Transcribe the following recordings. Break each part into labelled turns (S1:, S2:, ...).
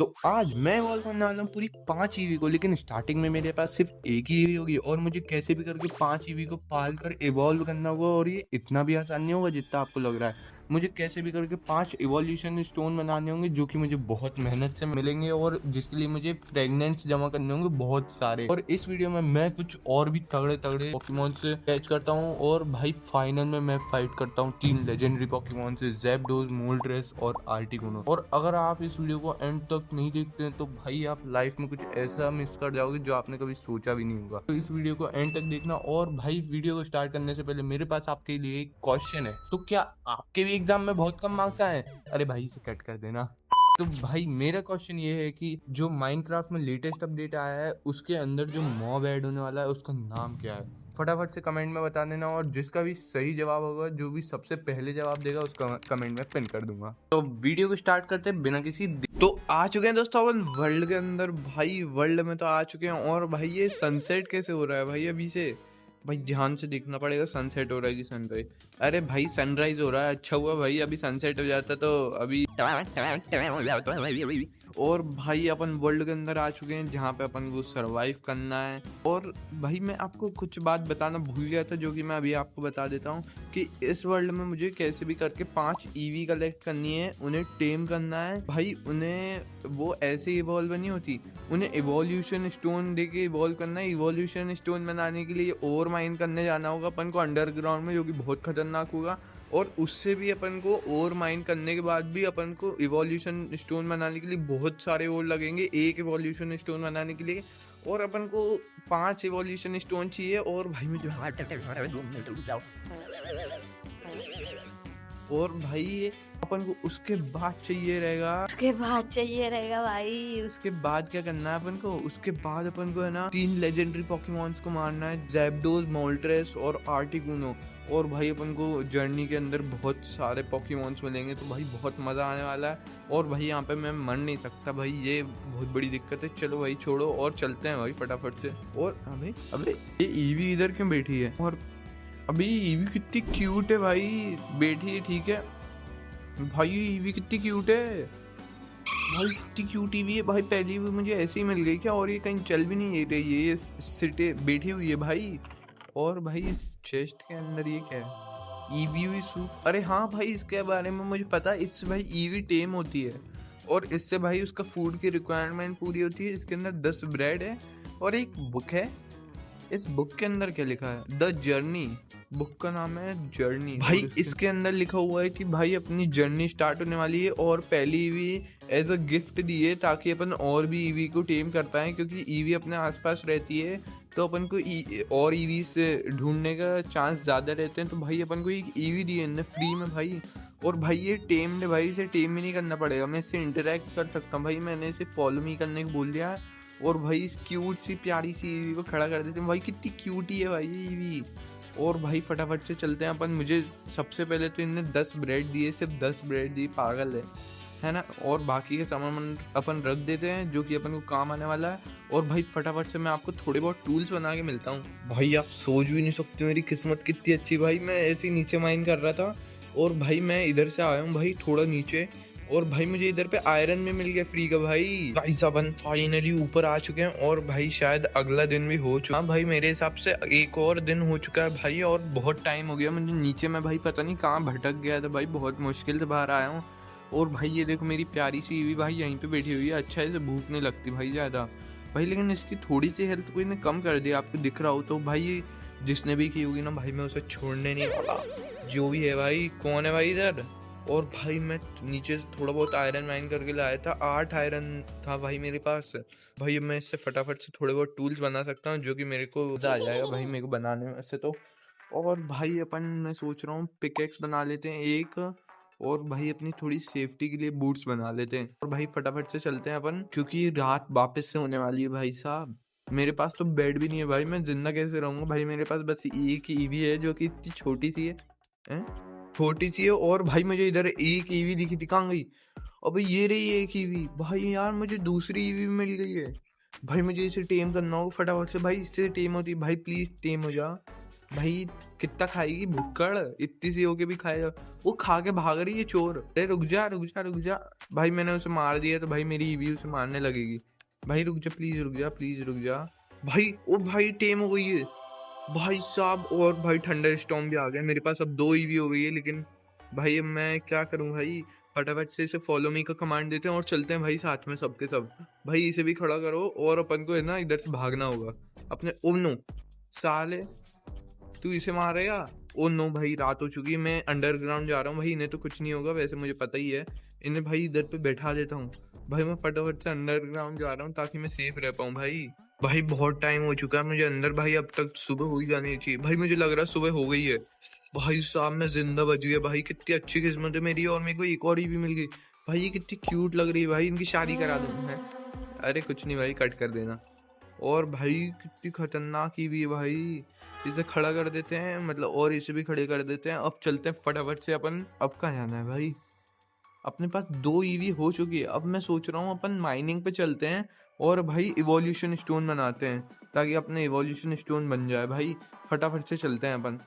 S1: तो आज मैं इवॉल्व करने वाला हूँ पूरी 5 ईवी को। लेकिन स्टार्टिंग में मेरे पास सिर्फ एक ही ईवी होगी और मुझे कैसे भी करके 5 ईवी को पाल कर इवॉल्व करना होगा। और ये इतना भी आसान नहीं होगा जितना आपको लग रहा है। मुझे कैसे भी करके 5 इवोल्यूशन स्टोन बनाने होंगे जो कि मुझे बहुत मेहनत से मिलेंगे और जिसके लिए मुझे फ्रेगनेंट्स जमा करने होंगे बहुत सारे। और इस वीडियो में मैं कुछ और भी तगड़े तगड़े पोकेमॉन से कैच करता हूँ और भाई फाइनल में मैं फाइट करता हूँ 3 लेजेंडरी पोकेमॉन से, ज़ैप्डोज़, मोल्ड्रेस और आर्टिकुनो। और अगर आप इस वीडियो को एंड तक नहीं देखते हैं तो भाई आप लाइफ में कुछ ऐसा मिस कर जाओगे जो आपने कभी सोचा भी नहीं होगा। तो इस वीडियो को एंड तक देखना। और भाई वीडियो को स्टार्ट करने से पहले मेरे पास आपके लिए एक क्वेश्चन है। तो क्या आपके भी एग्जाम में बहुत कम मार्क्स आए? अरे भाई इसे कट कर देना। तो भाई मेरा क्वेश्चन ये है कि जो माइनक्राफ्ट में लेटेस्ट अपडेट आया है उसके अंदर जो मॉब ऐड होने वाला है उसका नाम क्या है? फटाफट से कमेंट में बता देना। और जिसका भी सही जवाब होगा, जो भी सबसे पहले जवाब देगा, उसका कमेंट में पिन कर दूंगा। तो वीडियो को स्टार्ट करते हैं बिना किसी तो आ चुके हैं दोस्तों अपन वर्ल्ड के अंदर। भाई वर्ल्ड में तो आ चुके हैं। और भाई ये सनसेट कैसे हो रहा है भाई अभी से? भाई ध्यान से देखना पड़ेगा सनसेट हो रहा है कि सनराइज। अरे भाई सनराइज हो रहा है। अच्छा हुआ भाई अभी सनसेट हो जाता तो अभी। और भाई अपन वर्ल्ड के अंदर आ चुके हैं जहाँ पे अपन को सरवाइव करना है। और भाई मैं आपको कुछ बात बताना भूल गया था जो कि मैं अभी आपको बता देता हूँ कि इस वर्ल्ड में मुझे कैसे भी करके 5 ईवी कलेक्ट करनी है, उन्हें टेम करना है। भाई उन्हें वो ऐसे इवॉल्व नहीं होती, उन्हें इवोल्यूशन स्टोन दे के इवॉल्व करना है। इवोल्यूशन स्टोन बनाने के लिए और माइन करने जाना होगा अपन को अंडरग्राउंड में, जो कि बहुत खतरनाक होगा। और उससे भी अपन को और माइन करने के बाद भी अपन को इवोल्यूशन स्टोन बनाने के लिए बहुत सारे और लगेंगे एक इवोल्यूशन स्टोन बनाने के लिए। और अपन को 5 इवोल्यूशन स्टोन चाहिए। और भाई मुझे और भाई अपन को उसके बाद चाहिए रहेगा भाई। उसके बाद क्या करना है अपन को? उसके बाद अपन को है ना 3 लेजेंडरी पोकेमॉन्स को मारना है, ज़ैप्डोज़, मोल्ट्रेस और आर्टिकुनो। और भाई अपन को जर्नी के अंदर बहुत सारे पोकेमॉन्स मिलेंगे तो भाई बहुत मज़ा आने वाला है। और भाई यहाँ पे मैं मर नहीं सकता भाई, ये बहुत बड़ी दिक्कत है। चलो भाई छोड़ो और चलते हैं भाई फटाफट से। और अबे अबे ये ईवी इधर क्यों बैठी है? और अभी ईवी कितनी क्यूट है भाई, बैठी है ठीक है। भाई ईवी कितनी क्यूट है भाई, कितनी क्यूट ईवी है भाई। पहली भी मुझे ऐसे ही मिल गई क्या? और ये कहीं चल भी नहीं रही है, ये सिटे बैठी हुई है भाई। और भाई इस चेस्ट के अंदर ये क्या है? EV soup. अरे हाँ भाई इसके बारे में मुझे पता है। इससे भाई ईवी टेम होती है और इससे भाई उसका फूड की रिक्वायरमेंट पूरी होती है। इसके अंदर 10 ब्रेड है और एक बुक है। इस बुक के अंदर क्या लिखा है? The journey. बुक का नाम है जर्नी। भाई इसके अंदर लिखा हुआ है कि भाई अपनी जर्नी स्टार्ट होने वाली है और पहली ईवी एज अ गिफ्ट दी है ताकि अपन और भी ईवी को टेम कर पाए, क्योंकि ईवी अपने आसपास रहती है तो अपन को और ईवी से ढूंढने का चांस ज़्यादा रहते हैं। तो भाई अपन को एक ईवी दी है फ्री में भाई। और भाई ये टेम्ड है भाई, इसे टेम ही नहीं करना पड़ेगा, मैं इससे इंटरेक्ट कर सकता हूँ भाई। मैंने इसे फॉलो मी करने को बोल दिया और भाई इस क्यूट सी प्यारी सी ईवी को खड़ा कर देते हैं। भाई कितनी क्यूट ही है भाई ये ईवी। और भाई फटाफट से चलते हैं अपन। मुझे सबसे पहले तो इनने 10 ब्रेड दिए, सिर्फ 10 ब्रेड दिए, पागल है ना। और बाकी के सामान अपन रख देते हैं जो कि अपन को काम आने वाला है। और भाई फटाफट से मैं आपको थोड़े बहुत टूल्स बना के मिलता हूँ। भाई आप सोच भी नहीं सकते मेरी किस्मत कितनी अच्छी। भाई मैं ऐसे ही नीचे माइन कर रहा था और भाई मैं इधर से आया हूँ भाई थोड़ा नीचे, और भाई मुझे इधर पे आयरन में मिल गया फ्री का भाई। गाइस अपन फाइनली ऊपर आ चुके हैं और भाई शायद अगला दिन भी हो चुका। हाँ भाई मेरे हिसाब से एक और दिन हो चुका है भाई। और बहुत टाइम हो गया मुझे नीचे में भाई, पता नहीं कहाँ भटक गया था भाई, बहुत मुश्किल से बाहर आया हूँ। और भाई ये देखो मेरी प्यारी सी ईवी भाई यहीं पे बैठी हुई है। अच्छा इसे भूख नहीं लगती भाई ज़्यादा भाई, लेकिन इसकी थोड़ी सी हेल्थ को इन्हें कम कर दिया, आपको दिख रहा हो तो भाई। जिसने भी की होगी ना भाई मैं उसे छोड़ने नहीं वाला, जो भी है भाई। कौन है भाई इधर? और भाई मैं नीचे से थोड़ा बहुत आयरन माइन करके लाया था, 8 आयरन था भाई मेरे पास। भाई मैं इससे फटाफट से थोड़े बहुत टूल्स बना सकता हूँ जो कि मेरे को मजा आ जाएगा भाई मेरे को बनाने में से तो। और भाई अपन मैं सोच रहा हूँ पिकेक्स बना लेते हैं एक, और भाई अपनी थोड़ी सेफ्टी के लिए बूट्स बना लेते हैं। और भाई फटाफट से चलते हैं अपन, क्योंकि रात वापस से होने वाली है भाई साहब। मेरे पास तो बेड भी नहीं है भाई, मैं जिंदा कैसे रहूंगा भाई? मेरे पास बस एक ही ईवी है जो कि इतनी छोटी सी है छोटी सी है। और भाई मुझे इधर एक ईवी दिखी, दिखा गई। अबे ये रही एक ईवी भाई। यार मुझे दूसरी ईवी मिल गई है भाई, मुझे इसे टेम करना होगा फटाफट से भाई। इससे टेम होती है भाई, प्लीज टेम हो जा। भाई कितना खाएगी भुक्कड़, इतनी सी होके भी खाएगा। वो खा के भाग रही है चोर। अरे रुक जा रुक जा रुक जा। भाई मैंने उसे मार दिया तो भाई मेरी ईवी उसे मारने लगेगी। भाई रुक जा, प्लीज रुक जा, प्लीज रुक जा। भाई ओ भाई टेम हो गई है भाई साहब। और भाई थंडर स्टॉर्म भी आ गया मेरे पास, अब 2 ईवी हो गई है। लेकिन भाई अब मैं क्या करूं भाई। फटाफट से इसे फॉलो मी का कमांड देते हैं और चलते हैं भाई साथ में सबके सब। भाई इसे भी खड़ा करो और अपन को है ना इधर से भागना होगा अपने। ओ नो साले, तू इसे मारेगा। ओ नो भाई रात हो चुकी है, मैं अंडरग्राउंड जा रहा हूँ भाई। इन्हें तो कुछ नहीं होगा, वैसे मुझे पता ही है। इन्हें भाई इधर पे बैठा देता हूँ। भाई मैं फटाफट से अंडरग्राउंड जा रहा हूँ ताकि मैं सेफ रह पाऊँ भाई। भाई बहुत टाइम हो चुका है मुझे अंदर भाई, अब तक सुबह हो ही जानी चाहिए भाई। मुझे लग रहा है सुबह हो गई है। भाई साहब मैं जिंदा बच गया भाई, कितनी अच्छी किस्मत है मेरी। और मेरे को एक और भी मिल गई भाई। ये कितनी क्यूट लग रही है भाई, इनकी शादी करा दूँ मैं। अरे कुछ नहीं भाई, कट कर देना। और भाई कितनी खतरनाक ही भी है भाई। इसे खड़ा कर देते हैं मतलब, और इसे भी खड़े कर देते हैं। अब चलते हैं फटाफट से अपन। अब कहाँ जाना है भाई। अपने पास 2 ईवी हो चुकी है। अब मैं सोच रहा हूँ अपन माइनिंग पे चलते हैं और भाई इवोल्यूशन स्टोन बनाते हैं ताकि अपने इवोल्यूशन स्टोन बन जाए भाई। फटाफट से चलते हैं अपन।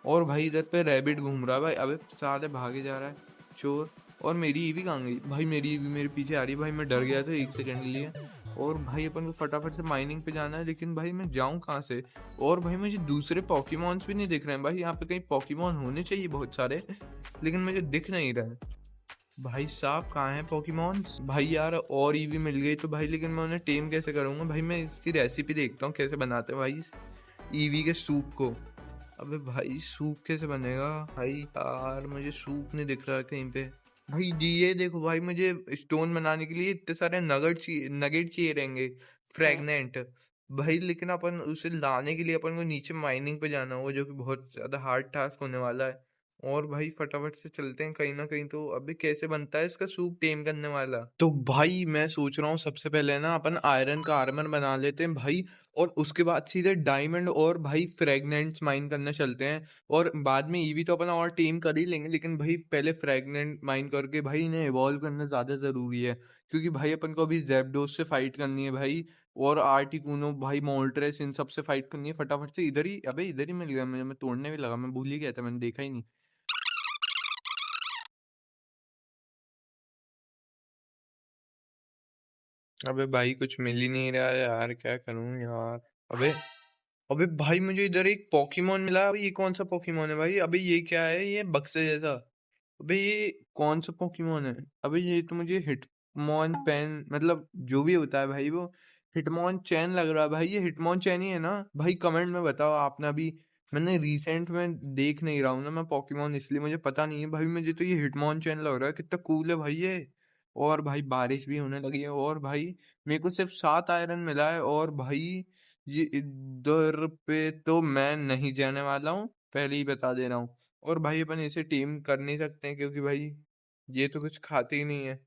S1: और भाई इधर पे रैबिट घूम रहा है भाई। अबे साले भागे जा रहा है चोर। और मेरी ईवी कहाँ गई भाई। मेरी ईवी मेरे पीछे आ रही है भाई। मैं डर गया था 1 सेकंड के लिए। और भाई अपन को फटाफट से माइनिंग पे जाना है, लेकिन भाई मैं जाऊँ कहाँ से। और भाई मुझे दूसरे पॉकीमॉन्स भी नहीं दिख रहे हैं भाई। यहाँ पे कहीं पॉकीमॉन होने चाहिए बहुत सारे, लेकिन मुझे दिख नहीं रहा है। भाई साहब कहाँ है पॉकीमॉन्स भाई। यार और ईवी मिल गई तो भाई, लेकिन मैं उन्हें टेम कैसे करूँगा भाई। मैं इसकी रेसिपी देखता हूँ कैसे बनाते हैं भाई ईवी के सूप को। अबे भाई सूप कैसे बनेगा भाई। यार मुझे सूप नहीं दिख रहा है कहीं पे भाई। जी ये देखो भाई, मुझे स्टोन बनाने के लिए इतने सारे नगेट चाहिए रहेंगे, फ्रेगनेंट भाई। लेकिन अपन उसे लाने के लिए अपन को नीचे माइनिंग पे जाना होगा, जो कि बहुत ज्यादा हार्ड टास्क होने वाला है। और भाई फटाफट से चलते हैं कहीं ना कहीं। तो अभी कैसे बनता है इसका सूप टेम करने वाला। तो भाई मैं सोच रहा हूँ सबसे पहले ना अपन आयरन का आर्मर बना लेते हैं भाई। और उसके बाद सीधे डायमंड और भाई फ्रेगनेंट्स माइन करने चलते हैं। और बाद में ईवी तो अपन और टीम कर ही लेंगे, लेकिन भाई पहले फ्रेगनेंट माइन करके भाई इन्हें इवॉल्व करना ज्यादा जरूरी है। क्योंकि भाई अपन को अभी जैप्डोस से फाइट करनी है भाई। और आर्टिकुनो भाई मोल्ट्रेस इन सब से फाइट करनी है। फटाफट से इधर ही, अबे इधर ही मिल गया मुझे। मैं तोड़ने भी लगा, मैं भूल ही गया था, मैंने देखा ही नहीं। अबे भाई कुछ मिल ही नहीं रहा है यार, क्या करूं यार। अबे अबे भाई मुझे इधर एक पोकेमोन मिला। अबे ये कौन सा पोकेमोन है भाई। अबे ये क्या है, ये बक्से जैसा। अबे ये कौन सा पोकेमोन है। अबे ये तो मुझे हिटमोन पेन मतलब जो भी होता है भाई वो हिटमोन चैन लग रहा है भाई। ये हिटमोन चैन ही है ना भाई। कमेंट में बताओ आपने अभी। मैंने रिसेंट में देख नहीं रहा हूँ ना मैं पोकेमोन, इसलिए मुझे पता नहीं है भाई। मुझे तो ये हिटमोन चैन लग रहा है, कितना कूल है भाई ये। और भाई बारिश भी होने लगी है। और भाई मेरे को सिर्फ 7 आयरन मिला है। और भाई ये इधर पे तो मैं नहीं जाने वाला हूँ, पहले ही बता दे रहा हूँ। और भाई अपन इसे टीम कर नहीं सकते हैं क्योंकि भाई ये तो कुछ खाते ही नहीं है।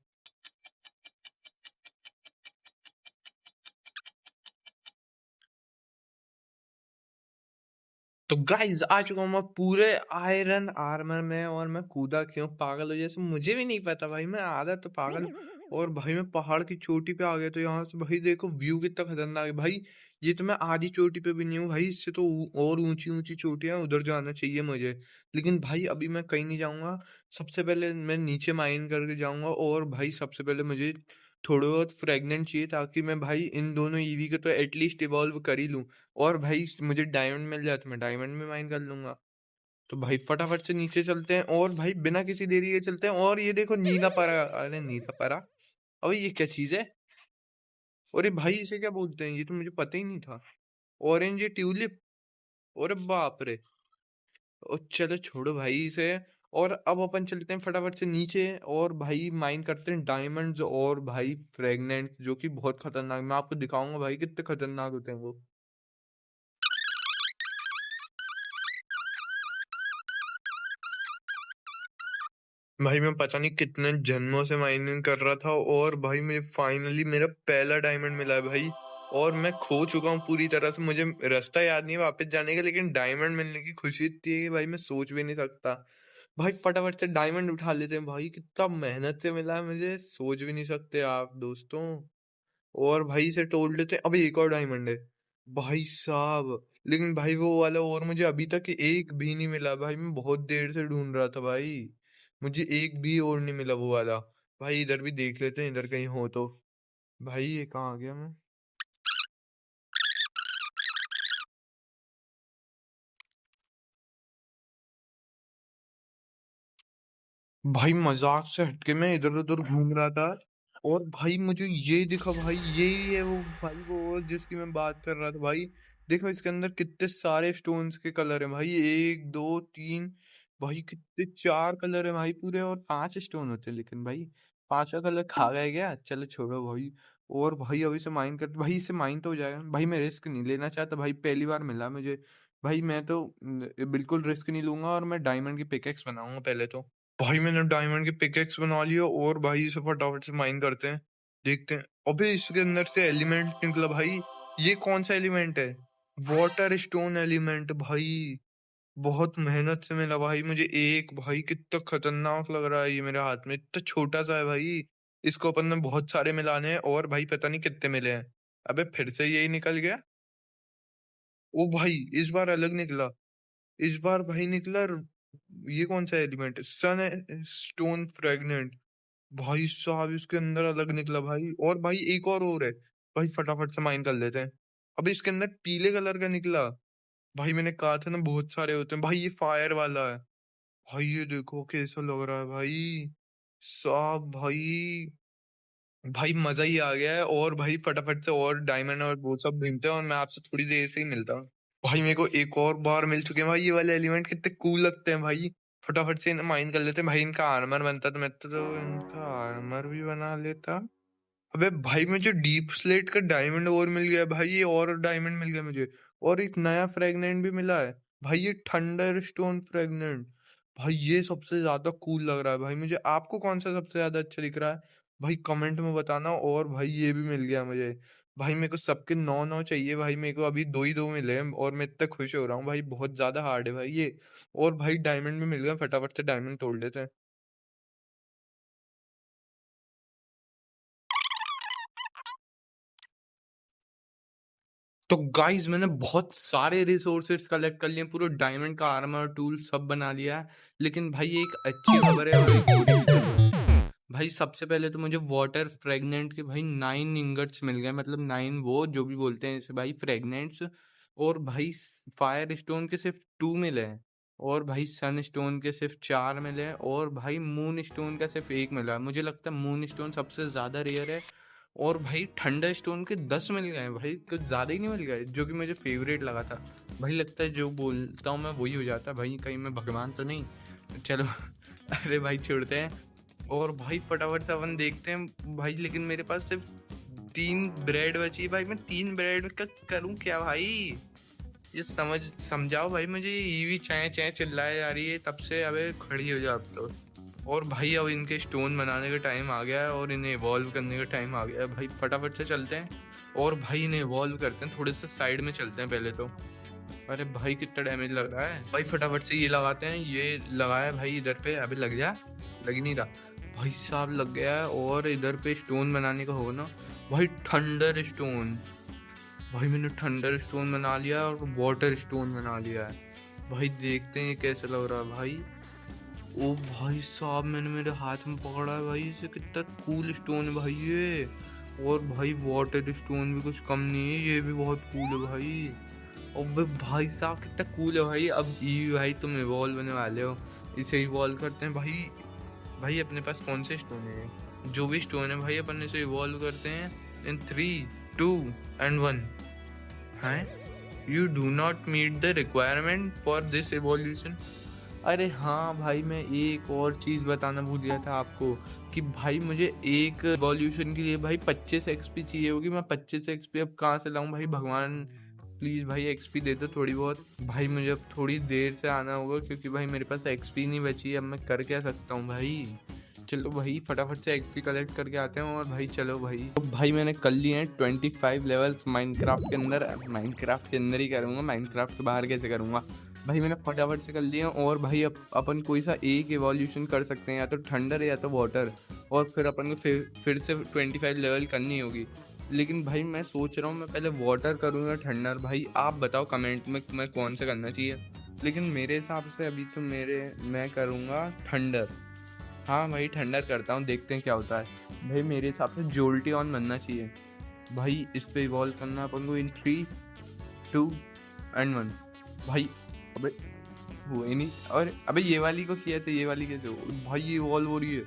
S1: तो गाइज आ चुका हूँ मैं पूरे आयरन आर्मर में। और मैं कूदा क्यों पागल हो जैसे, मुझे भी नहीं पता भाई। मैं आधा तो पागल हूँ। और भाई मैं पहाड़ की चोटी पे आ गया। तो यहाँ से भाई देखो व्यू कितना खतरनाक है भाई। ये तो मैं आधी चोटी पे भी नहीं हूँ भाई, इससे तो और ऊंची ऊंची चोटियां उधर जाना चाहिए मुझे। लेकिन भाई अभी मैं कहीं नहीं जाऊंगा। सबसे पहले मैं नीचे माइन करके जाऊंगा। और भाई सबसे पहले मुझे थोड़े बहुत फ्रेगनेंट चाहिए ताकि मैं भाई इन दोनों ईवी को तो एटलीस्ट इवॉल्व कर ही लूं। और भाई मुझे डायमंड मिल जाए तो मैं डायमंड में माइन कर लूंगा। तो भाई फटाफट से नीचे चलते हैं और भाई बिना किसी देरी के चलते हैं। और ये देखो नीला परा, अरे नीला परा, अबे ये क्या चीज है। अरे भाई इसे क्या बोलते हैं, ये तो मुझे पता ही नहीं था। ऑरेंज ट्यूलिप, अरे बाप रे। ओ चलो छोड़ो भाई इसे। और अब अपन चलते हैं फटाफट से नीचे। और भाई माइन करते हैं डायमंड्स और भाई फ्रेगनेंट, जो कि बहुत खतरनाक, मैं आपको दिखाऊंगा भाई कितने खतरनाक होते हैं वो। भाई मैं पता नहीं कितने जन्मों से माइनिंग कर रहा था। और भाई मुझे फाइनली मेरा पहला डायमंड मिला है भाई। और मैं खो चुका हूँ पूरी तरह से, मुझे रास्ता याद नहीं है वापस जाने का। लेकिन डायमंड मिलने की खुशी इतनी है कि भाई मैं सोच भी नहीं सकता। भाई फटाफट से डायमंड उठा लेते हैं भाई। कितना मेहनत से मिला है मुझे, सोच भी नहीं सकते आप दोस्तों। और भाई इसे तोड़ लेते हैं। अबे एक और डायमंड है। भाई साहब, लेकिन भाई वो वाला और मुझे अभी तक एक भी नहीं मिला भाई, मैं बहुत देर से ढूंढ रहा था भाई, मुझे एक भी और नहीं मिला वो वाला। भाई इधर भी देख लेते हैं, इधर कहीं हो तो। भाई ये कहाँ आ गया मैं? भाई मजाक से हटके मैं इधर उधर घूम रहा था, और भाई मुझे ये दिखा भाई, यही है वो भाई, वो जिसकी मैं बात कर रहा था भाई। देखो इसके अंदर कितने सारे स्टोन्स के कलर हैं भाई, एक दो तीन, भाई कितने चार कलर है भाई पूरे, और पांच स्टोन होते हैं, लेकिन भाई पांचवा कलर खा गया क्या, चलो छोड़ो भाई। और भाई अभी से माइन कर, भाई इससे माइन तो हो जाएगा भाई, मैं रिस्क नहीं लेना चाहता भाई, पहली बार मिला मुझे भाई, मैं तो बिल्कुल रिस्क नहीं लूंगा, और मैं डायमंड की पिकेक्स बनाऊंगा पहले तो। भाई मैंने डायमंड की पिकेक्स बना लिया, और भाई इसे फटाफट से माइन करते हैं, देखते हैं। अबे इसके अंदर से एलिमेंट निकला भाई, ये कौन सा एलिमेंट है? वाटर स्टोन एलिमेंट भाई, बहुत मेहनत से मिला भाई मुझे एक, भाई कितना खतरनाक लग रहा है ये मेरे हाथ में, इतना छोटा सा है भाई, इसको अपन ने बहुत सारे मिलाने हैं, और भाई पता नहीं कितने मिले हैं। अबे फिर से यही निकल गया। ओ भाई इस बार अलग निकला, इस बार भाई निकला ये कौन सा एलिमेंट है? सन स्टोन फ्रेगनेंट, भाई साहब इसके अंदर अलग निकला भाई, और भाई एक और है, भाई फटाफट से माइन कर लेते हैं। अब इसके अंदर पीले कलर का निकला, भाई मैंने कहा था ना बहुत सारे होते हैं भाई, ये फायर वाला है। भाई ये देखो कैसा लग रहा है भाई साहब, भाई भाई मजा ही आ गया है, और भाई फटाफट से और डायमंड और वो सब ढूंढते हैं, और मैं आपसे थोड़ी देर से ही मिलता हूँ। भाई मेरे को एक और बार मिल चुके हैं भाई, ये वाले एलिमेंट कितने कूल लगते हैं भाई, फटाफट से इन्हें माइन कर लेते हैं भाई, इनका आर्मर बनता तो मैं तो इनका आर्मर भी बना लेता। अबे भाई मुझे डीप स्लेट का डायमंड और मिल गया भाई, ये और डायमंड मिल गया मुझे, और एक नया फ्रेगनेंट भी मिला है भाई, ये थंडर स्टोन फ्रेगनेंट, भाई ये सबसे ज्यादा कूल लग रहा है भाई मुझे। आपको कौन सा सबसे ज्यादा अच्छा दिख रहा है भाई, कमेंट में बताना। और भाई ये भी मिल गया मुझे भाई, मेरे को सबके नौ नौ चाहिए भाई, मेरे को अभी दो ही दो मिले हैं, और मैं इतना खुश हो रहा हूँ भाई, बहुत ज्यादा हार्ड है भाई ये। और भाई डायमंड भी मिल गया, फटाफट से डायमंड तोड़ लेते हैं। तो गाइस मैंने बहुत सारे रिसोर्सेज कलेक्ट कर लिए, पूरे डायमंड का आर्मर टूल सब बना लिया है, लेकिन भाई एक अच्छी खबर है और एक बुरी भी खबर है। भाई सबसे पहले तो मुझे वाटर फ्रेगनेंट के भाई 9 इंगट्स मिल गए, मतलब 9 वो जो भी बोलते हैं इसे भाई फ्रेगनेंट्स। और भाई फायर स्टोन के सिर्फ 2 मिले हैं, और भाई सन स्टोन के सिर्फ 4 मिले हैं, और भाई मून स्टोन का सिर्फ 1 मिला है। मुझे लगता है मून स्टोन सबसे ज्यादा रेयर है। और भाई थंडर स्टोन के 10 मिल गए भाई, कुछ ज्यादा ही नहीं मिल गए, जो कि मुझे फेवरेट लगा था भाई। लगता है जो बोलता हूँ मैं वही हो जाता भाई, कहीं मैं भगवान तो नहीं। चलो अरे भाई छोड़ते हैं, और भाई फटाफट से अपन देखते हैं भाई, लेकिन मेरे पास सिर्फ 3 ब्रेड बची है भाई, मैं 3 ब्रेड का करूँ क्या भाई? ये समझाओ भाई मुझे, ये ईवी चाय चाय चिल्लाए जा रही है तब से, अबे खड़ी हो जा अब तो। और भाई अब इनके स्टोन बनाने का टाइम आ गया है, और इन्हें इवॉल्व करने का टाइम आ गया है भाई, फटाफट से चलते हैं और भाई इन्हें इवॉल्व करते हैं, थोड़े से साइड में चलते हैं पहले तो। अरे भाई कितना डैमेज लग रहा है भाई, फटाफट से ये लगाते हैं, ये लगाया भाई इधर पे, अभी लग जा, लग ही नहीं रहा भाई साहब, लग गया है। और इधर पे स्टोन बनाने का होगा ना भाई, थंडर स्टोन, भाई मैंने थंडर स्टोन बना लिया और वाटर स्टोन बना लिया है भाई, देखते हैं कैसे लग रहा है भाई। ओ भाई साहब मैंने मेरे हाथ में पकड़ा है भाई, इसे कितना कूल स्टोन है भाई ये। और भाई वाटर स्टोन भी कुछ कम नहीं है, ये भी बहुत कूल है भाई। और भाई साहब कितना कूल है भाई। अब भाई तुम इवॉल्व होने वाले हो, इसे इवॉल्व करते हैं भाई। भाई अपने पास कौन से स्टोन है? जो भी स्टोन है भाई अपन इसे इवॉल्व करते हैं इन 3 2 एंड 1। हैं, you do not meet the requirement for this evolution. अरे हाँ भाई, मैं एक और चीज़ बताना भूल गया था आपको, कि भाई मुझे एक इवोल्यूशन के लिए भाई 25 एक्सपी चाहिए होगी। मैं 25 एक्सपी अब कहाँ से लाऊं भाई, भगवान प्लीज़ भाई एक्सपी दे दो थोड़ी बहुत भाई, मुझे अब थोड़ी देर से आना होगा, क्योंकि भाई मेरे पास एक्सपी नहीं बची है। अब मैं कर क्या सकता हूँ भाई? चलो भाई फटाफट से एक्सपी कलेक्ट करके आते हैं, और भाई चलो भाई। तो भाई मैंने कर लिए हैं 25 लेवल्स माइनक्राफ्ट के अंदर। माइनक्राफ्ट के अंदर ही करूँगा, माइनक्राफ्ट के बाहर कैसे करूँगा भाई? मैंने फटाफट से कर लिए हैं, और भाई अपन कोई सा एक एवोल्यूशन कर सकते हैं, या तो थंडर या तो वाटर, और फिर अपन को फिर से 25 लेवल करनी होगी। लेकिन भाई मैं सोच रहा हूँ मैं पहले वाटर करूँ या ठंडर। भाई आप बताओ कमेंट में मैं कौन सा करना चाहिए, लेकिन मेरे हिसाब से अभी तो मैं करूँगा ठंडर। हाँ भाई ठंडर करता हूँ, देखते हैं क्या होता है। भाई मेरे हिसाब से जोल्टियन बनना चाहिए भाई, इस पे इवॉल्व करना अपन को इन 3, 2 एंड 1। भाई अबे हुआ ही नहीं, और अबे ये वाली को किया था, ये वाली कैसे हो भाई, ये इवॉल्व हो रही है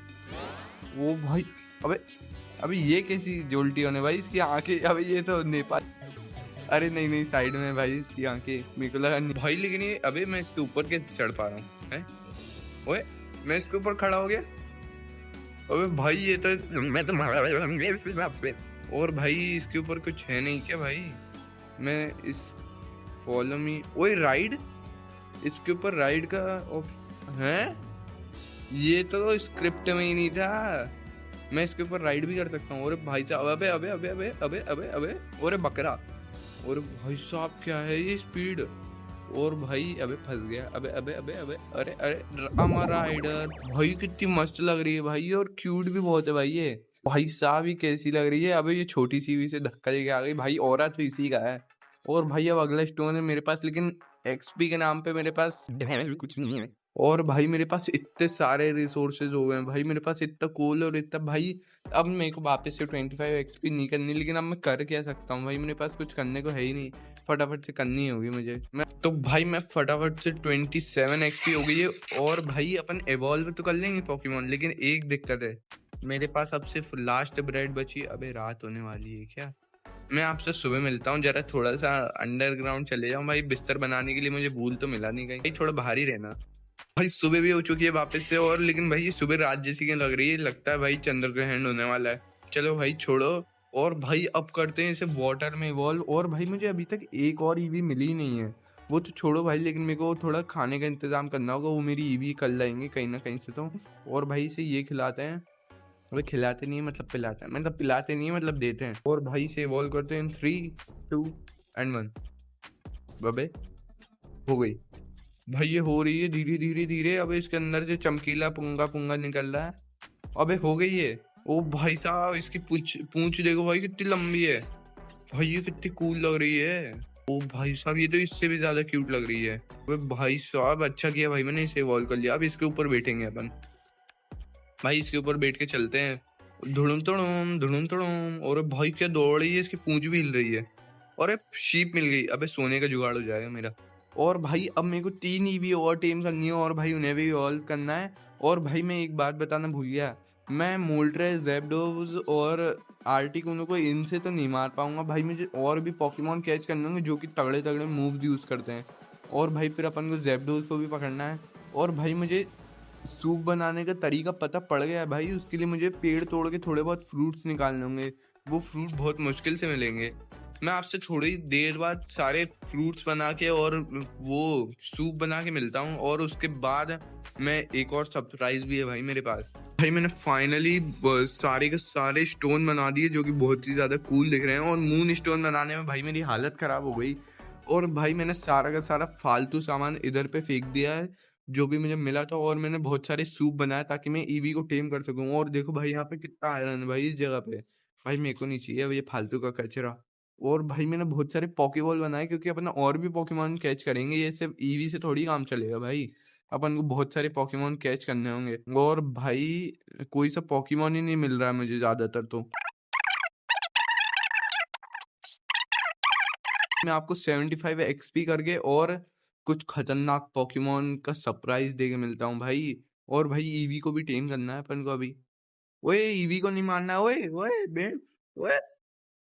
S1: वो भाई। अबे अबे ये कैसी जोल्टियन है भाई, इसकी आंखें, अबे ये तो नेपाल, अरे नहीं नहीं साइड में भाई इसकी आंखें, मेरे को लगा भाई। लेकिन ये अबे मैं इसके ऊपर कैसे चढ़ पा रहा हूँ हैं? ओए मैं इसके ऊपर खड़ा हो गया। अबे भाई ये तो मैं तो इस हिसाब से, और भाई इसके ऊपर कुछ है नहीं क्या भाई? मैं इस फॉलो मी, ओए राइड, इसके ऊपर राइड का है, ये तो स्क्रिप्ट में ही नहीं था। मैं इसके ऊपर राइड भी कर सकता हूँ। और भाई साहब अबे अबे अबे अबे अबे अबे अबे और बकरा, और भाई साहब क्या है ये स्पीड, और भाई अबे फंस गया, अबे अबे अबे अबे अरे अरे अमर राइडर। भाई कितनी मस्त लग रही है भाई, और क्यूट भी बहुत है भाई ये। भाई साहब ये कैसी लग रही है, अबे ये छोटी सी भी से धक्का देके आ गई भाई, और तो इसी का है। और भाई अब अगला स्टोन है मेरे पास, लेकिन एक्सपी के नाम पे मेरे पास कुछ नहीं है। और भाई मेरे पास इतने सारे रिसोर्सेज हो गए हैं भाई, मेरे पास इतना कोल और इतना भाई। अब मेरे को वापस से 25 एक्सपी नहीं करनी, लेकिन अब मैं कर क्या सकता हूँ भाई, मेरे पास कुछ करने को है ही नहीं, फटाफट से करनी होगी मुझे। मैं फटाफट से 27 एक्सपी हो गई है। और भाई अपन एवॉल्व तो कर लेंगे पोकेमॉन, लेकिन एक दिक्कत है, मेरे पास अब सिर्फ लास्ट ब्रेड बची। अबे रात होने वाली है क्या? मैं आपसे सुबह मिलता हूँ, जरा थोड़ा सा अंडरग्राउंड चले जाऊँ भाई, बिस्तर बनाने के लिए मुझे भूल तो मिला नहीं कहीं भाई, थोड़ा बाहर ही रहना भाई। सुबह भी हो चुकी है वापस से, और लेकिन भाई ये सुबह रात जैसी क्यों लग रही है, लगता है भाई चंद्र ग्रहण होने वाला है। चलो भाई छोड़ो, और भाई अब करते हैं इसे वाटर में इवॉल्व। और भाई मुझे अभी तक एक और ईवी मिली ही नहीं है, वो तो छोड़ो भाई, लेकिन मेरे को थोड़ा खाने का इंतजाम करना होगा, वो मेरी ईवी कल लाएंगे कहीं ना कहीं से तो। और भाई इसे ये खिलाते हैं, वो खिलाते नहीं है मतलब पिलाते हैं, मतलब पिलाते नहीं है मतलब देते हैं। और भाई इसे इवॉल्व करते हैं 3, 2 एंड 1। बबे हो गई भाई, ये हो रही है धीरे धीरे धीरे। अब इसके अंदर से चमकीला पुंगा पुंगा निकल रहा है। अबे हो गई है। ओ भाई साहब इसकी पूंछ देखो भाई कितनी लंबी है भाई, ये कितनी कूल लग रही है। ओ भाई साहब ये तो इससे भी ज्यादा क्यूट लग रही है। अबे भाई साहब अच्छा किया भाई मैंने इसे इवॉल्व कर लिया। अब इसके ऊपर बैठेंगे अपन भाई, इसके ऊपर बैठ के चलते हैं, धुड़ुम धुड़ुम धुड़ुम धुड़ुम। और भाई क्या दौड़ रही है, इसकी पूंछ भी हिल रही है। और एक शीप मिल गई, अबे सोने का जुगाड़ हो जाएगा मेरा। और भाई अब मेरे को 3 ईवी और टीम करनी है, और भाई उन्हें भी इवॉल्व करना है। और भाई मैं एक बात बताना भूल गया, मैं मोल्ट्रेस, ज़ैप्डोज़ और आर्टिकुनो को इनसे तो नहीं मार पाऊंगा भाई, मुझे और भी पोकेमॉन कैच करने होंगे जो कि तगड़े तगड़े मूव्स यूज़ करते हैं। और भाई फिर अपन को ज़ैप्डोज़ को भी पकड़ना है। और भाई मुझे सूप बनाने का तरीका पता पड़ गया है भाई, उसके लिए मुझे पेड़ तोड़ के थोड़े बहुत फ्रूट्स निकालने होंगे, वो फ्रूट बहुत मुश्किल से मिलेंगे। मैं आपसे थोड़ी देर बाद सारे फ्रूट्स बना के और वो सूप बना के मिलता हूँ, और उसके बाद मैं एक और सरप्राइज भी है भाई मेरे पास। भाई मैंने फाइनली सारे के सारे स्टोन बना दिए जो कि बहुत ही ज्यादा कूल दिख रहे हैं, और मून स्टोन बनाने में भाई मेरी हालत खराब हो गई। और भाई मैंने सारा का सारा फालतू सामान इधर पे फेंक दिया है जो भी मुझे मिला था, और मैंने बहुत सारे सूप बनाए ताकि मैं ईवी को टेम कर सकूं। और देखो भाई यहाँ पे कितना आयरन है भाई इस जगह पे, भाई मेरे को नहीं चाहिए अब ये फालतू का कचरा। और भाई मैंने बहुत सारे पॉकीबॉल बनाए क्योंकि अपन और भी पॉकीमॉन कैच करेंगे, ये सिर्फ ईवी से थोड़ी काम चलेगा भाई, अपन को बहुत सारे पॉकीमॉन कैच करने होंगे। और भाई कोई सा पॉकीमॉन ही नहीं मिल रहा है मुझे ज्यादातर, तो मैं आपको 75 एक्सपी करके और कुछ खतरनाक पॉकीमॉन का सरप्राइज दे के मिलता हूँ भाई। और भाई ईवी को भी टेम करना है अपन को अभी। ओए ईवी को नहीं मारना, ओए ओए बे, ओए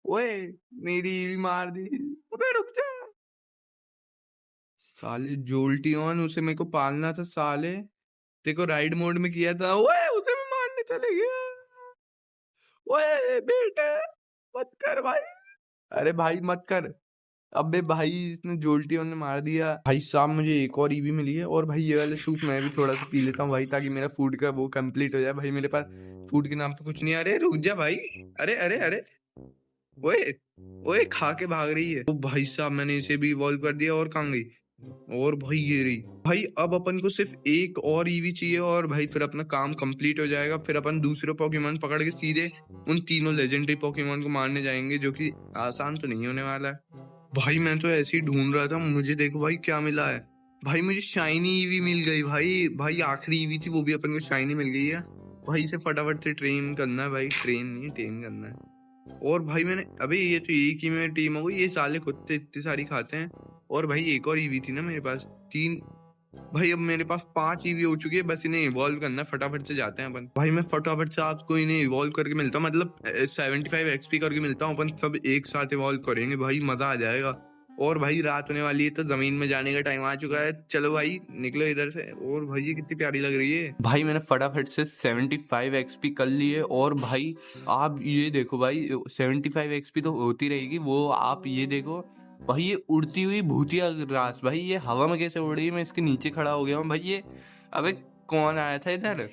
S1: ओए मेरी ईवी मार दी, अबे रुक जा साले। जोल्टियन उसे मेरे को पालना था साले, देखो राइड मोड में किया था, ओए उसे भी मारने चले गया। ओए बेटे मत कर भाई, अरे भाई मत कर। अबे भाई इसने जोल्टियन ने मार दिया भाई साहब। मुझे एक और ईवी मिली है, और भाई ये वाले सूप मैं भी थोड़ा सा पी लेता हूँ भाई, ताकि मेरा फूड का वो कंप्लीट हो जाए भाई। मेरे पास फूड के नाम पे कुछ नहीं। अरे रुक जा भाई, अरे अरे अरे ओए ओए खा के भाग रही है। ओ भाई साहब मैंने इसे भी इवॉल्व कर दिया, और कहाँ गई? और भाई ये रही भाई, अब अपन को सिर्फ एक और ईवी चाहिए और भाई फिर अपना काम कंप्लीट हो जाएगा। फिर अपन दूसरे पोकेमॉन पकड़ के सीधे उन तीनों लेजेंडरी पोकेमॉन को मारने जाएंगे, जो कि आसान तो नहीं होने वाला है। भाई मैं तो ऐसे ही ढूंढ रहा था, मुझे देखो भाई क्या मिला है। भाई मुझे शाइनी ईवी मिल गई भाई। भाई आखिरी ईवी थी, वो भी अपन को शाइनी मिल गई है। भाई इसे फटाफट से ट्रेन करना है भाई, ट्रेन नहीं टेम करना है। और भाई मैंने अबे ये तो एक ही में टीम हो गई, ये साले कुत्ते इतनी सारी खाते हैं। और भाई एक और ईवी थी ना मेरे पास, तीन। भाई अब मेरे पास 5 ईवी हो चुकी है, बस इन्हें इवॉल्व करना है। फटाफट से जाते हैं अपन। भाई मैं फटाफट से आपको इन्हें इवॉल्व करके मिलता हूँ, मतलब 75 एक्सपी करके मिलता हूँ। अपन सब एक साथ इवॉल्व करेंगे भाई, मजा आ जाएगा। और भाई रात होने वाली है, तो जमीन में जाने का टाइम आ चुका है। चलो भाई निकलो इधर से। और भाई ये कितनी प्यारी लग रही है। भाई मैंने फटाफट से 75 एक्सपी कर लिए। और भाई आप ये देखो भाई, 75 एक्सपी तो होती रहेगी, वो आप ये देखो भाई, ये उड़ती हुई भूतिया ग्रास। भाई ये हवा में कैसे उड़ रही है, मैं इसके नीचे खड़ा हो गया हूँ भाई। ये अबे कौन आया था इधर?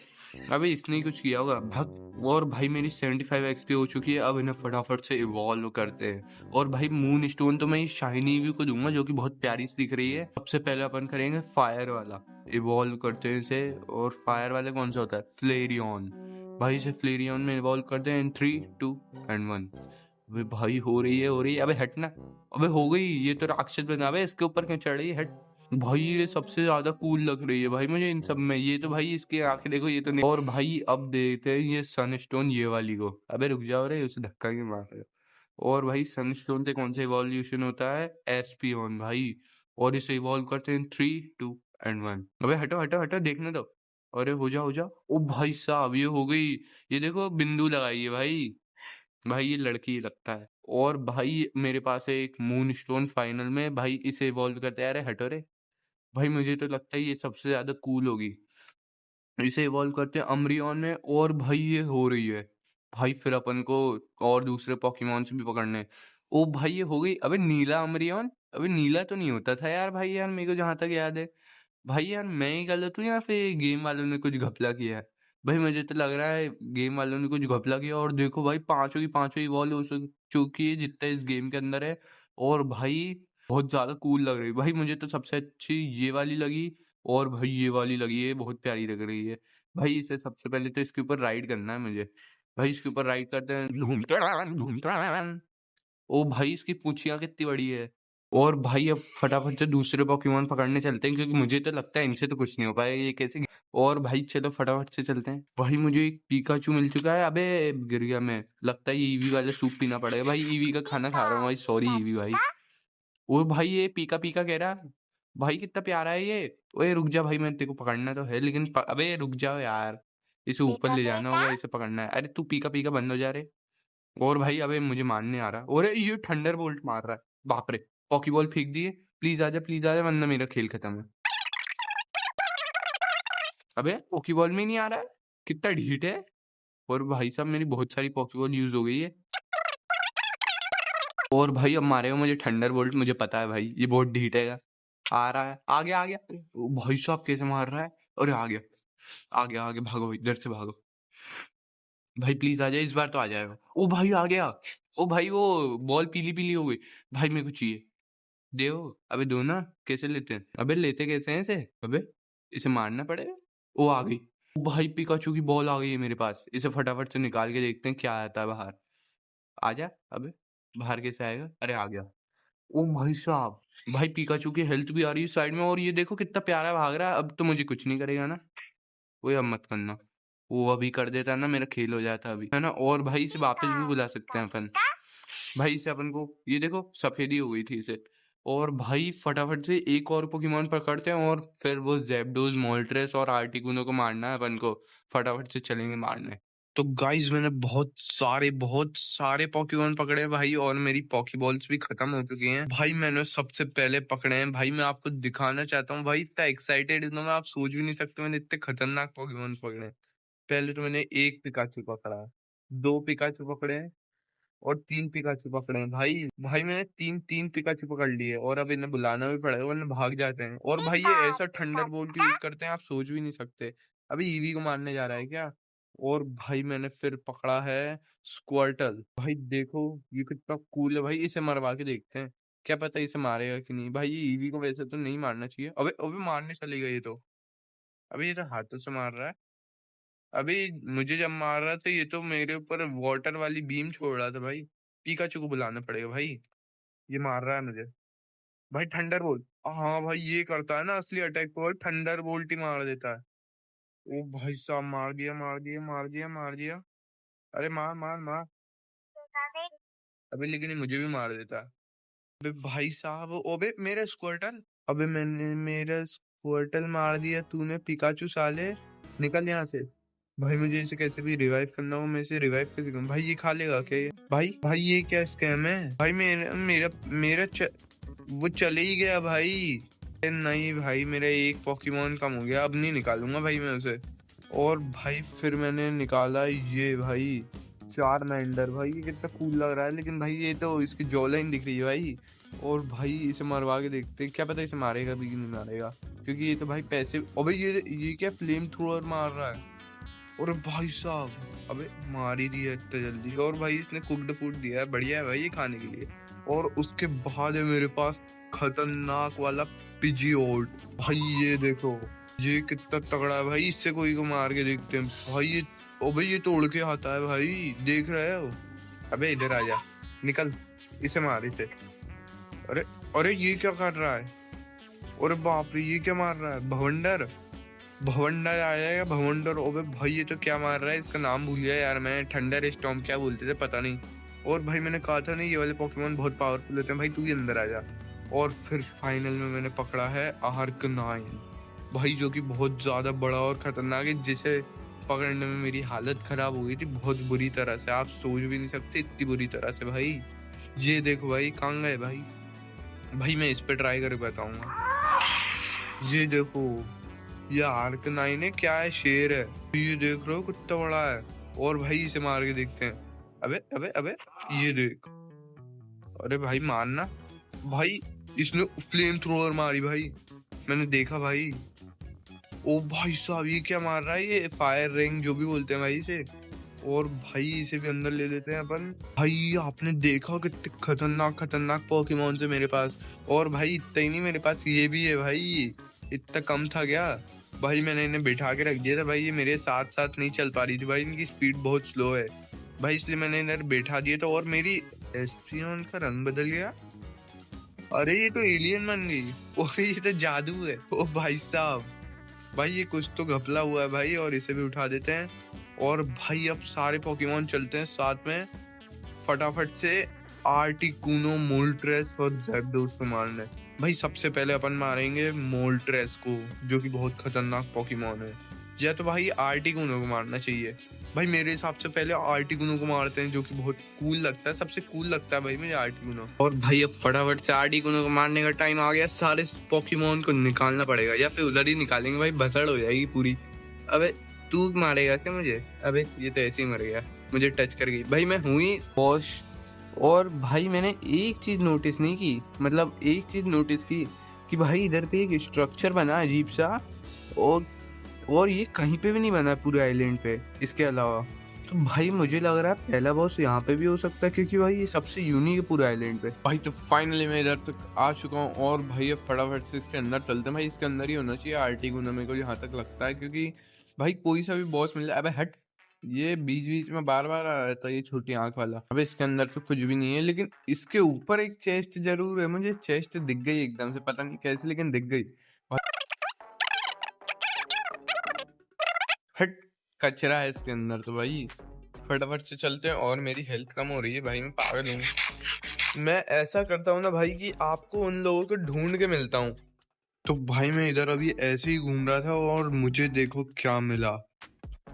S1: अबे इसने ही कुछ किया होगा, भग। और भाई मेरी 75 एक्सपी हो चुकी है, अब इन्हें फटाफट से इवॉल्व करते हैं। और भाई मून स्टोन तो मैं ये शाइनी व्यू को दूंगा, जो कि बहुत प्यारी सी दिख रही है। सबसे पहले अपन करेंगे फायर वाला, इवॉल्व करते हैं इसे। और फायर वाले कौन सा होता है? फ्लेरियन। भाई इसे फ्लेरियन में इवॉल्व करते हैं इन 3 2 एंड 1। अबे भाई हो रही है, हो रही है। अबे हटना। अबे हो गई, ये तो राक्षस बना। अबे इसके ऊपर क्यों चढ़ रही है? हट। भाई ये सबसे ज्यादा कूल लग रही है भाई मुझे इन सब में। ये तो भाई इसकी आंखें देखो, ये तो नहीं। और भाई अब देखते हैं ये सनस्टोन ये वाली को। अबे रुक जाओ रे, उसे धक्का क्यों मार रहे हो? और भाई सनस्टोन से कौन सा इवोल्यूशन होता है? एस्पियन भाई। और इसे इवॉल्व करते हैं 3 2 एंड 1। अबे हटो हटो हटो, देखने दो। अरे हो जाओ हो जाओ। ओ भाई साहब ये हो गई। ये देखो बिंदु लगाई है भाई। भाई ये लड़की लगता है। और भाई मेरे पास है एक मून स्टोन फाइनल में। भाई इसे इवॉल्व करते हैं। अरे हटो रे। भाई मुझे तो लगता है ये सबसे ज्यादा कूल होगी। इसे इवॉल्व करते हैं अम्ब्रियन में। और भाई ये हो रही है। भाई फिर अपन को और दूसरे पोकेमॉन से भी पकड़ने हैं। ओ भाई ये हो गई। अबे नीला अम्ब्रियन। अबे नीला तो नहीं होता था यार भाई, यार मेरे को जहां तक याद है। भाई यार मैं ही गलत हूँ या फिर गेम वालों ने कुछ घपला किया है? भाई मुझे तो लग रहा है गेम वालों ने कुछ घपला किया। और देखो भाई पांचों की पांचों इवॉल्व हो चुकी है जितना इस गेम के अंदर है। और भाई बहुत ज्यादा कूल लग रही है भाई। मुझे तो सबसे अच्छी ये वाली लगी। और भाई ये वाली लगी है, बहुत प्यारी लग रही है। भाई इसे सबसे पहले तो इसके ऊपर राइड करना है मुझे। भाई इसके ऊपर राइड करते हैं। ओ भाई इसकी पूंछियां कितनी बड़ी है। और भाई अब फटाफट से दूसरे पोकेमॉन पकड़ने चलते हैं, क्योंकि मुझे तो लगता है इनसे तो कुछ नहीं हो पाएगा, ये कैसे। और भाई चलो फटाफट से चलते हैं। भाई मुझे एक पीकाचू मिल चुका है। अबे गिर गया मैं। लगता है ईवी वाला सूप पीना पड़ेगा भाई। ईवी का खाना खा रहा हूँ भाई, सॉरी ईवी भाई। ओ भाई ये पीका पीका कह रहा। भाई कितना प्यारा है ये। ओए रुक जा भाई, मैं तेरे को पकड़ना तो है, लेकिन अबे रुक जाओ यार। इसे ऊपर ले जाना होगा, इसे पकड़ना है। अरे तू पीका पीका बंद हो जा रे। और भाई अबे मुझे मारने आ रहा। और ये थंडर बोल्ट मार रहा है। बाप रे। पॉकीबॉल फेंक दिए। प्लीज आजा वरना मेरा खेल खत्म है। अबे पॉकीबॉल में ही नहीं आ रहा है, कितना ढीठ है। और भाई साहब मेरी बहुत सारी पॉकीबॉल यूज हो गई है। और भाई अब मारेगा मुझे थंडर बोल्ट, मुझे पता है भाई ये बहुत ढीठ है। आ रहा है, आ गया आ गया। ओ भाई साहब कैसे मार रहा है। अरे आ गया आ गया, आगे भागो इधर से भागो। भाई प्लीज आ जाए, इस बार तो आ जाएगा। ओ भाई आ गया। ओ भाई वो बॉल पीली पीली हो गई। भाई मेरे को चाहिए। देओ। अबे दो ना। कैसे लेते हैं? अबे लेते कैसे हैं इसे? अबे इसे मारना पड़ेगा। वो आ गई। ओ भाई पिकाचू की बॉल आ गई है मेरे पास। इसे फटाफट से निकाल के देखते हैं क्या आता है बाहर। आजा। अबे बाहर कैसे आएगा? अरे आ गया। ओ भाई साहब। भाई पिकाचू की हेल्थ भी आ रही है साइड में। और ये देखो कितना प्यारा भाग रहा है। अब तो मुझे कुछ नहीं करेगा ना? वो अब मत करना। वो अभी कर देता ना, मेरा खेल हो जाता अभी, है ना। और भाई इसे वापस भी बुला सकते हैं अपन। भाई इसे अपन को ये देखो सफेदी हो गई थी इसे। और भाई फटाफट से एक और पोकेमॉन पकड़ते हैं, और फिर वो ज़ेप्डोज़, मोल्ट्रेस और आर्टिकुनो को मारना है अपन को। फटाफट से चलेंगे मारने। तो गाइस मैंने बहुत सारे पोकेमॉन पकड़े हैं भाई, और मेरी पॉकीबॉल्स भी खत्म हो चुकी हैं भाई। मैंने सबसे पहले पकड़े हैं भाई, मैं आपको दिखाना चाहता हूँ भाई। इतना एक्साइटेड इतना मैं आप सोच भी नहीं सकते, मैंने इतने खतरनाक पोकेमॉन पकड़े हैं। पहले तो मैंने एक पिकाचू पकड़ा है, दो पिकाचू पकड़े हैं, और तीन पिकाचू पकड़े हैं भाई। भाई मैंने तीन तीन पिकाचू पकड़ लिए, और अब इन्हें बुलाना भी पड़ेगा वरना भाग जाते हैं। और भाई ये ऐसा थंडर बोल्ट यूज करते हैं, आप सोच भी नहीं सकते। अभी ईवी को मारने जा रहा है क्या? और भाई मैंने फिर पकड़ा है स्क्वर्टल। भाई देखो ये कितना कूल है भाई, इसे मरवा के देखते हैं। क्या पता इसे मारेगा कि नहीं। भाई ये ईवी को वैसे तो नहीं मारना चाहिए। अबे अबे मारने चली गई ये तो। अबे ये तो हाथों से मार रहा है। अबे मुझे जब मार रहा था ये तो मेरे ऊपर वाटर वाली बीम छोड़ रहा था भाई। पिकाचू को बुलाना पड़ेगा भाई। ये मार रहा है मुझे। भाई थंडर बोल्ट। हाँ भाई ये करता है ना असली अटैक को, थंडर बोल्ट ही मार देता है। ओ भाई साहब मार दिया मार दिया मार दिया मार दिया। अरे मार मार मार। अबे लेकिन ये मुझे भी मार देता है। अबे भाई साहब अबे मेरा स्क्वर्टल। अबे मैंने मेरा स्क्वर्टल मार दिया तूने पिकाचू साले। निकल यहाँ से। भाई मुझे इसे कैसे भी रिवाइव करना हो, मैं इसे रिवाइव कैसे करूँ? भाई ये खा लेगा क्या ये? भाई भाई ये क्या स्कैम है भाई? मेरा मेरा मेरा वो चले ही गया भाई। नहीं भाई मेरा एक पोकेमोन कम हो गया, अब नहीं निकालूंगा भाई मैं उसे। और भाई फिर मैंने निकाला ये भाई चारमेंडर। भाई ये कितना कूल लग रहा है, लेकिन भाई ये तो इसकी जॉ लाइन दिख रही है भाई। और भाई इसे मरवा के देखते हैं, क्या पता इसे मारेगा भी कि नहीं मारेगा, क्योंकि ये तो भाई पैसे। अबे ये क्या फ्लेम थ्रोअर मार रहा है। और भाई साहब अबे मार ही दिया इतना जल्दी। और भाई इसने कुक्ड फूड दिया है, बढ़िया है भाई ये खाने के लिए। और उसके बाद है मेरे पास खतरनाक वाला पिजियोट। भाई ये देखो ये कितना तगड़ा है भाई, इससे कोई को मार के देखते हैं भाई। ये ओ भाई ये तोड़ के आता है भाई, देख रहे हो? अबे इधर आ जा, निकल, इसे मार इसे। अरे अरे ये क्या कर रहा है? अरे बाप रे ये क्या मार रहा है? भवंडर भवंडर आया है, भवंडर। ओबे भाई ये तो क्या मार रहा है, इसका नाम भूल गया यार मैं। थंडर स्टॉर्म क्या बोलते थे पता नहीं। और भाई मैंने कहा था नहीं ये वाले पोकेमोन बहुत पावरफुल होते हैं। भाई तू भी अंदर आ जा। और फिर फाइनल में मैंने पकड़ा है आर्कनाइन भाई, जो कि बहुत ज्यादा बड़ा और खतरनाक है, जिसे पकड़ने में मेरी हालत खराब हो गई थी बहुत बुरी तरह से। आप सोच भी नहीं सकते इतनी बुरी तरह से भाई। ये देखो भाई कहाँ गए भाई। भाई मैं इस पे ट्राई करके बताऊंगा। ये देखो ये आर्कनाइन है क्या है, शेर है। ये देख रहे हो कितना बड़ा है। और भाई इसे मार के देखते हैं। अबे अबे अबे ये देख। अरे भाई मारना। भाई इसने फ्लेम थ्रोअर मारी भाई, मैंने देखा भाई। ओ भाई साहब ये क्या मार रहा है, ये फायर रिंग जो भी बोलते हैं भाई इसे। और भाई इसे भी अंदर ले लेते हैं अपन। भाई आपने देखा कितने खतरनाक खतरनाक पोकेमोन है मेरे पास। और भाई इतना ही नहीं, मेरे पास ये भी है भाई। इतना कम था क्या भाई? मैंने इन्हें बिठा के रख दिया था भाई, ये मेरे साथ साथ नहीं चल पा रही थी भाई, इनकी स्पीड बहुत स्लो है भाई, इसलिए मैंने इन्हें बिठा दिया था। और मेरी एस्ट्रियन का रंग बदल गया। अरे ये तो एलियन बन गई। और ये तो जादू है। ओ भाई साहब भाई ये कुछ तो घपला हुआ है भाई। और इसे भी उठा देते हैं। और भाई अब सारे पोकेमोन चलते हैं साथ में फटाफट से आर्टिकुनो, मोल्ट्रेस और ज़ैप्डोस को मारने। भाई सबसे पहले अपन मारेंगे मोल्ट्रेस को, जो कि बहुत खतरनाक पोकेमोन है। या तो भाई आर्टिकुनो को मारना चाहिए भाई, मेरे हिसाब से पहले आर्टिकुनो को मारते हैं, जो कि बहुत कूल लगता है, सबसे कूल लगता है भाई मुझे आर्टिकुनो। और भाई अब फटाफट से आर्टिकुनो को मारने का टाइम आ गया। सारे पोकेमोन को निकालना पड़ेगा, या फिर उधर ही निकालेंगे भाई, भसड़ हो जाएगी पूरी। अबे तू मारेगा क्या मुझे? अबे ये तो ऐसे ही मर गया, मुझे टच कर गई भाई, मैं हुई वॉश। और भाई मैंने एक चीज नोटिस नहीं की, मतलब एक चीज नोटिस की कि भाई इधर पे एक स्ट्रक्चर बना अजीब सा। और ये कहीं पे भी नहीं बना पूरे आइलैंड पे इसके अलावा। तो भाई मुझे लग रहा है पहला बॉस यहाँ पे भी हो सकता है, क्योंकि भाई ये सबसे यूनिक है पूरे आइलैंड पे। भाई तो फाइनली मैं इधर तक आ चुका हूँ। और भाई अब फटाफट से इसके अंदर चलते हैं। भाई इसके अंदर ही होना चाहिए आर्टिकुनो, मेरे को जहाँ तक लगता है, क्योंकि भाई कोई सा भी बॉस मिल जाए। अबे हट, ये बीच बीच में बार बार आ रहा था ये छोटी आंख वाला। अबे इसके अंदर तो कुछ भी नहीं है, लेकिन इसके ऊपर एक चेस्ट जरूर है। मुझे चेस्ट दिख गई एकदम से, पता नहीं कैसे लेकिन दिख गई। हट, कचरा है इसके अंदर तो भाई। फटाफट से चलते हैं। और मेरी हेल्थ कम हो रही है भाई, मैं पागल हूँ। मैं ऐसा करता हूँ ना भाई कि आपको उन लोगों को ढूंढ के मिलता हूँ। तो भाई मैं इधर अभी ऐसे ही घूम रहा था और मुझे देखो क्या मिला,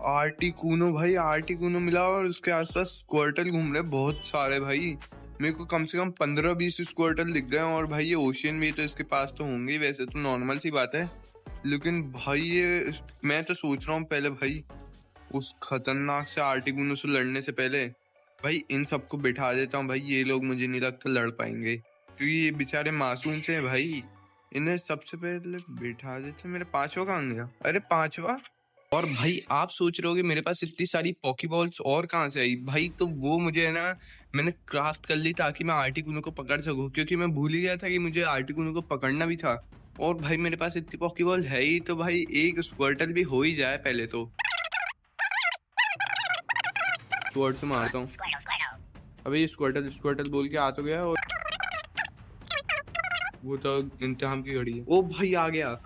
S1: आर्टिकुनो भाई, आर्टिकुनो मिला। और उसके आसपास स्क्वर्टल घूम रहे बहुत सारे भाई। मेरे को कम से कम 15-20 स्क्वर्टल दिख गए। और भाई ये ओशियन भी तो इसके पास तो होंगे, वैसे तो नॉर्मल सी बात है। लेकिन भाई ये मैं तो सोच रहा हूँ पहले भाई उस खतरनाक से आर्टिकुनो से लड़ने से पहले भाई इन सबको बिठा देता हूँ भाई। ये लोग मुझे नहीं लगता लड़ पाएंगे, क्योंकि ये बेचारे मासूम से हैं भाई। इन्हें सबसे पहले बिठा देते। मेरे पांचवा कहाँ गया? अरे पांचवा और भाई आप सोच रहे होगे मेरे पास इतनी सारी पॉकीबॉल्स और कहाँ से आई भाई, तो वो मुझे है ना, मैंने क्राफ्ट कर ली ताकि मैं आर्टिकुनो को पकड़ सकूं, क्योंकि मैं भूल ही गया था कि मुझे आर्टिकुनो को पकड़ना भी था। और भाई मेरे पास इतनी पॉकीबॉल है ही, तो भाई एक स्क्वर्टल भी हो ही जाए पहले तो। स्क्वर्ट से मारता हूँ। अबे ये स्क्वर्टल स्क्वर्टल बोल के आ तो गया, और वो तो इंतजाम की घड़ी है। ओ भाई आ गया।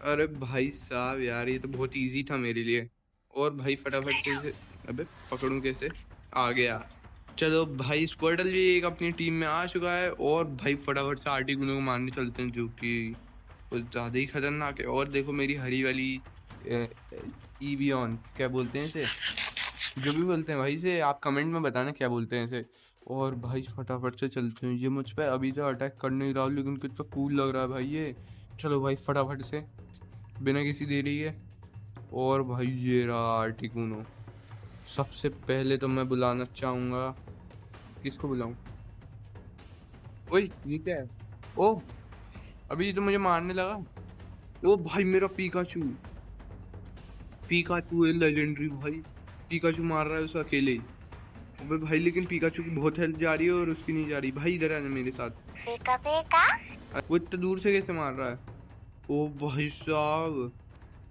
S1: अरे भाई साहब यार, ये तो बहुत इजी था मेरे लिए। और भाई फटाफट से अबे पकड़ूं कैसे? आ गया। चलो भाई स्क्वर्टल भी एक अपनी टीम में आ चुका है, और भाई फटाफट से आर्टिकुनो को मारने चलते हैं, जो कि कुछ ज्यादा ही खतरनाक है। और देखो मेरी हरी वाली ईवियन, क्या बोलते हैं इसे, जो भी बोलते हैं भाई से, आप कमेंट में बताना क्या बोलते हैं इसे। और भाई फटाफट से चलते हैं, ये मुझ पे अभी तो अटैक कर नहीं रहा, लेकिन कितना कूल लग रहा है भाई ये। चलो भाई फटाफट से बिना किसी देरी के। और भाई ये रहा आर्टिकुनो। सबसे पहले तो मैं बुलाना चाहूँगा, किसको बुलाऊं? ओए ये क्या है? ओ अभी ये तो मुझे मारने लगा। ओ भाई मेरा पीकाचू, पीकाचू है लेजेंडरी भाई। पीकाचू मार रहा है उसे अकेले ही। अबे भाई लेकिन पीकाचू की बहुत हेल्प जा रही है और उसकी नहीं जा रही। भाई इधर आना मेरे साथ। पीका पीका। वो इतना दूर से कैसे मार रहा है? ओ भाई साहब,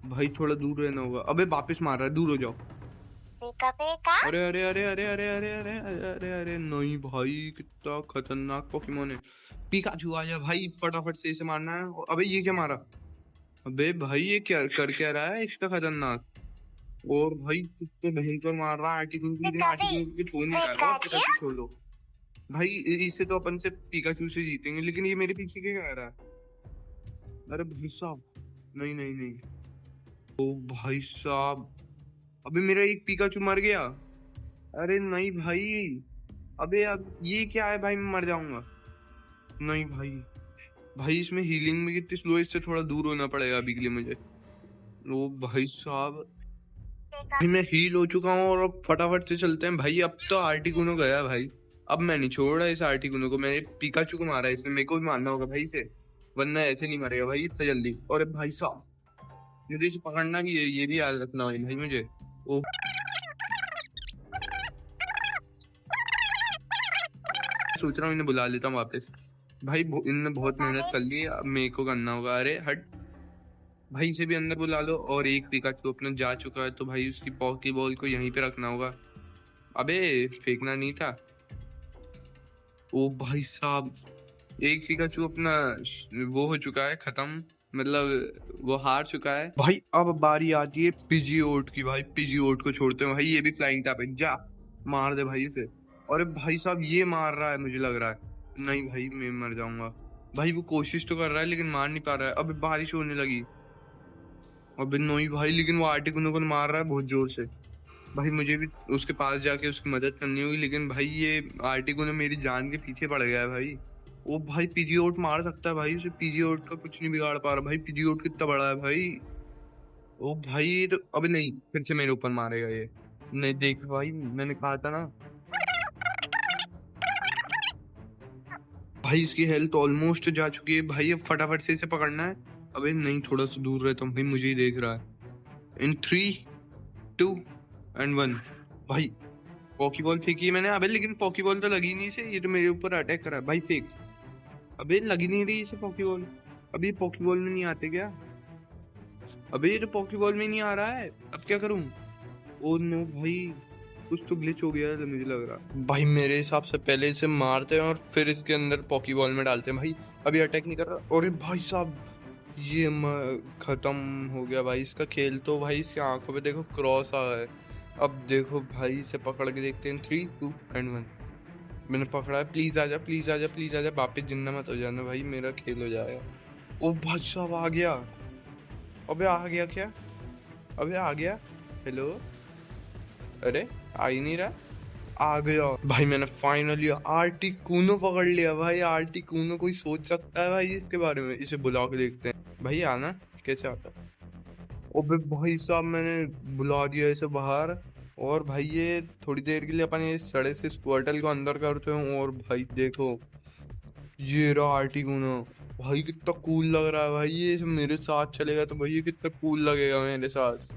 S1: भाई थोड़ा दूर रहना होगा। अबे वापस मार रहा है, दूर हो जाओ। पीका पीका। अरे अरे अरे अरे अरे अरे अरे अरे अरे नहीं भाई, कितना खतरनाक पोकेमोन है। पीकाचू आ जा भाई, फटाफट से इसे मारना है। अबे ये क्या मारा? अबे भाई ये क्या कर क्या रहा है इतना खतरनाक? और भाई कितने भयंकर मार रहा है आर्टिकुनो को, लेकिन आर्टिकुनो को छोड़ नहीं पा रहा। और पीकाचू छोड़ लो भाई, इससे तो अपन से पिकाचू से जीतेंगे, लेकिन ये मेरे पीछे क्या कर रहा है? अरे भाई साहब, नहीं नहीं नहीं। ओ भाई साहब, अबे मेरा एक पिकाचू मर गया। अरे नहीं भाई, अबे अब ये क्या है भाई, मैं मर जाऊंगा। नहीं भाई, भाई इसमें हीलिंग में कितनी स्लो है, इससे थोड़ा दूर होना पड़ेगा अभी के लिए मुझे। ओ भाई साहब, भाई मैं हील हो चुका हूँ, और अब फटाफट से चलते हैं भाई। अब तो आर्टिकुनो गया भाई, अब मैं नहीं छोड़ रहा इस आर्टिकुनो को। मैंने पिकाचू को मारा है, इसने मेरे को भी मारना होगा भाई इसे, वरना ऐसे नहीं मरेगा भाई इतना जल्दी। और भाई साहब मुझे इसे पकड़ना भी है, ये भी याद रखना भाई मुझे। ओ सोच रहा हूँ इन्हें बुला लेता हूँ वापस। भाई इनने बहुत मेहनत कर ली है, अब मेरे को करना होगा। अरे हट भाई, इसे भी अंदर बुला लो। और एक पिकाचू अपना जा चुका है, तो भाई उसकी पॉकी बॉल को यहीं पे रखना होगा। अबे फेंकना नहीं था। ओ भाई साहब, एक पिकाचू अपना वो हो चुका है खत्म, मतलब वो हार चुका है भाई। अब बारी आती है पिजियोट की। भाई पिजियोट को छोड़ते हैं भाई, ये भी फ्लाइंग टैप है, जा मार दे भाई इसे। अरे भाई साहब ये मार रहा है, मुझे लग रहा है। नहीं भाई मैं मर जाऊंगा भाई, वो कोशिश तो कर रहा है लेकिन मार नहीं पा रहा है। अबे बारिश होने लगी। अबे नहीं भाई, लेकिन वो आर्टिकुनो को मार रहा है बहुत जोर से। भाई मुझे भी उसके पास जाके उसकी मदद करनी होगी, लेकिन भाई ये आर्टिकुनो मेरी जान के पीछे पड़ गया है भाई। वो भाई पीजीओट मार सकता है भाई उसे, पीजीओट का कुछ नहीं बिगाड़ पा रहा भाई। पीजीओट कितना बड़ा है भाई। ओ भाई तो अबे नहीं, फिर से मेरे ऊपर मारेगा ये। नहीं देख भाई, मैंने कहा था ना भाई, इसकी हेल्थ ऑलमोस्ट जा चुकी है भाई। अब फटाफट से इसे पकड़ना है। अबे नहीं, थोड़ा सा दूर रहता हूँ भाई, मुझे ही देख रहा है। इन 3 2 एंड 1 भाई पॉकीबॉल फेंकी है मैंने। अबे लेकिन पॉकीबॉल तो लगी नहीं इसे, ये तो मेरे ऊपर अटैक कर रहा है भाई। फेंक। अबे लगी नहीं रही इसे पॉकीबॉल। अबे ये पॉकीबॉल में नहीं आते क्या? अबे ये तो पॉकीबॉल में नहीं आ रहा है, अब क्या करूं? ओ नो भाई, कुछ तो ग्लिच हो गया है मुझे लग रहा भाई। मेरे हिसाब से पहले इसे मारते हैं और फिर इसके अंदर पॉकीबॉल में डालते हैं भाई। अभी अटैक नहीं कर रहा। अरे भाई साहब ये खत्म हो गया भाई इसका खेल। तो भाई इसकी आंखों पे देखो क्रॉस आ है। अब देखो भाई इसे पकड़ के देखते हैं। 3 2 एंड 1 मैंने पकड़ा है। प्लीज आजा प्लीज आजा प्लीज आजा, वापिस जिंदा मत हो जाना भाई, मेरा खेल हो जाएगा। ओ भाई साहब आ गया। अबे आ गया क्या? अबे आ गया। हेलो, अरे आ ही नहीं रहा। आ गया भाई, मैंने फाइनली आर्टिकुनो पकड़ लिया भाई। आर्टिकुनो कोई सोच सकता है भाई इसके बारे में? इसे बुला के देखते हैं भाई। आना कैसे आता? अबे भाई साहब मैंने बुला दिया इसे बाहर। और भाई ये थोड़ी देर के लिए अपन ये सड़े से स्क्वर्टल को अंदर करते हैं। और भाई देखो ये रहा आर्टिकुनो। भाई कितना कूल लग रहा है भाई, ये मेरे साथ चलेगा तो भाई ये कितना कूल लगेगा मेरे साथ।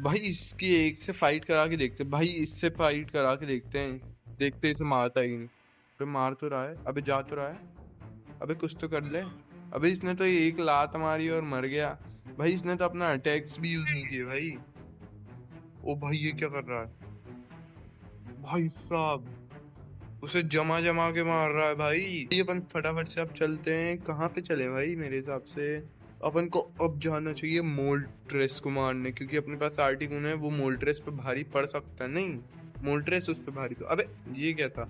S1: भाई इसकी एक से फाइट करा के देखते हैं, भाई इससे फाइट करा के देखते हैं, देखते हैं इसे मारता है कि नहीं। अबे मार तो रहा है, अबे जा तो रहा है, अबे कुछ तो कर ले। अबे इसने तो एक लात मारी और मर गया। भाई इसने तो अपना अटैक्स भी यूज नहीं किए भाई। ओ भाई ये क्या कर रहा है भाई साहब, उसे जमा जमा के मार रहा है भाई। ये अपन फटाफट से अब चलते हैं, कहाँ पे चले भाई, मेरे हिसाब से अपन को अब जाना चाहिए मोल्ट्रेस को मारने, क्योंकि अपने पास आर्टिकून है, वो मोल्ट्रेस पे भारी पड़ सकता है। नहीं, मोल्ट्रेस उस पे भारी तो, अबे ये क्या था।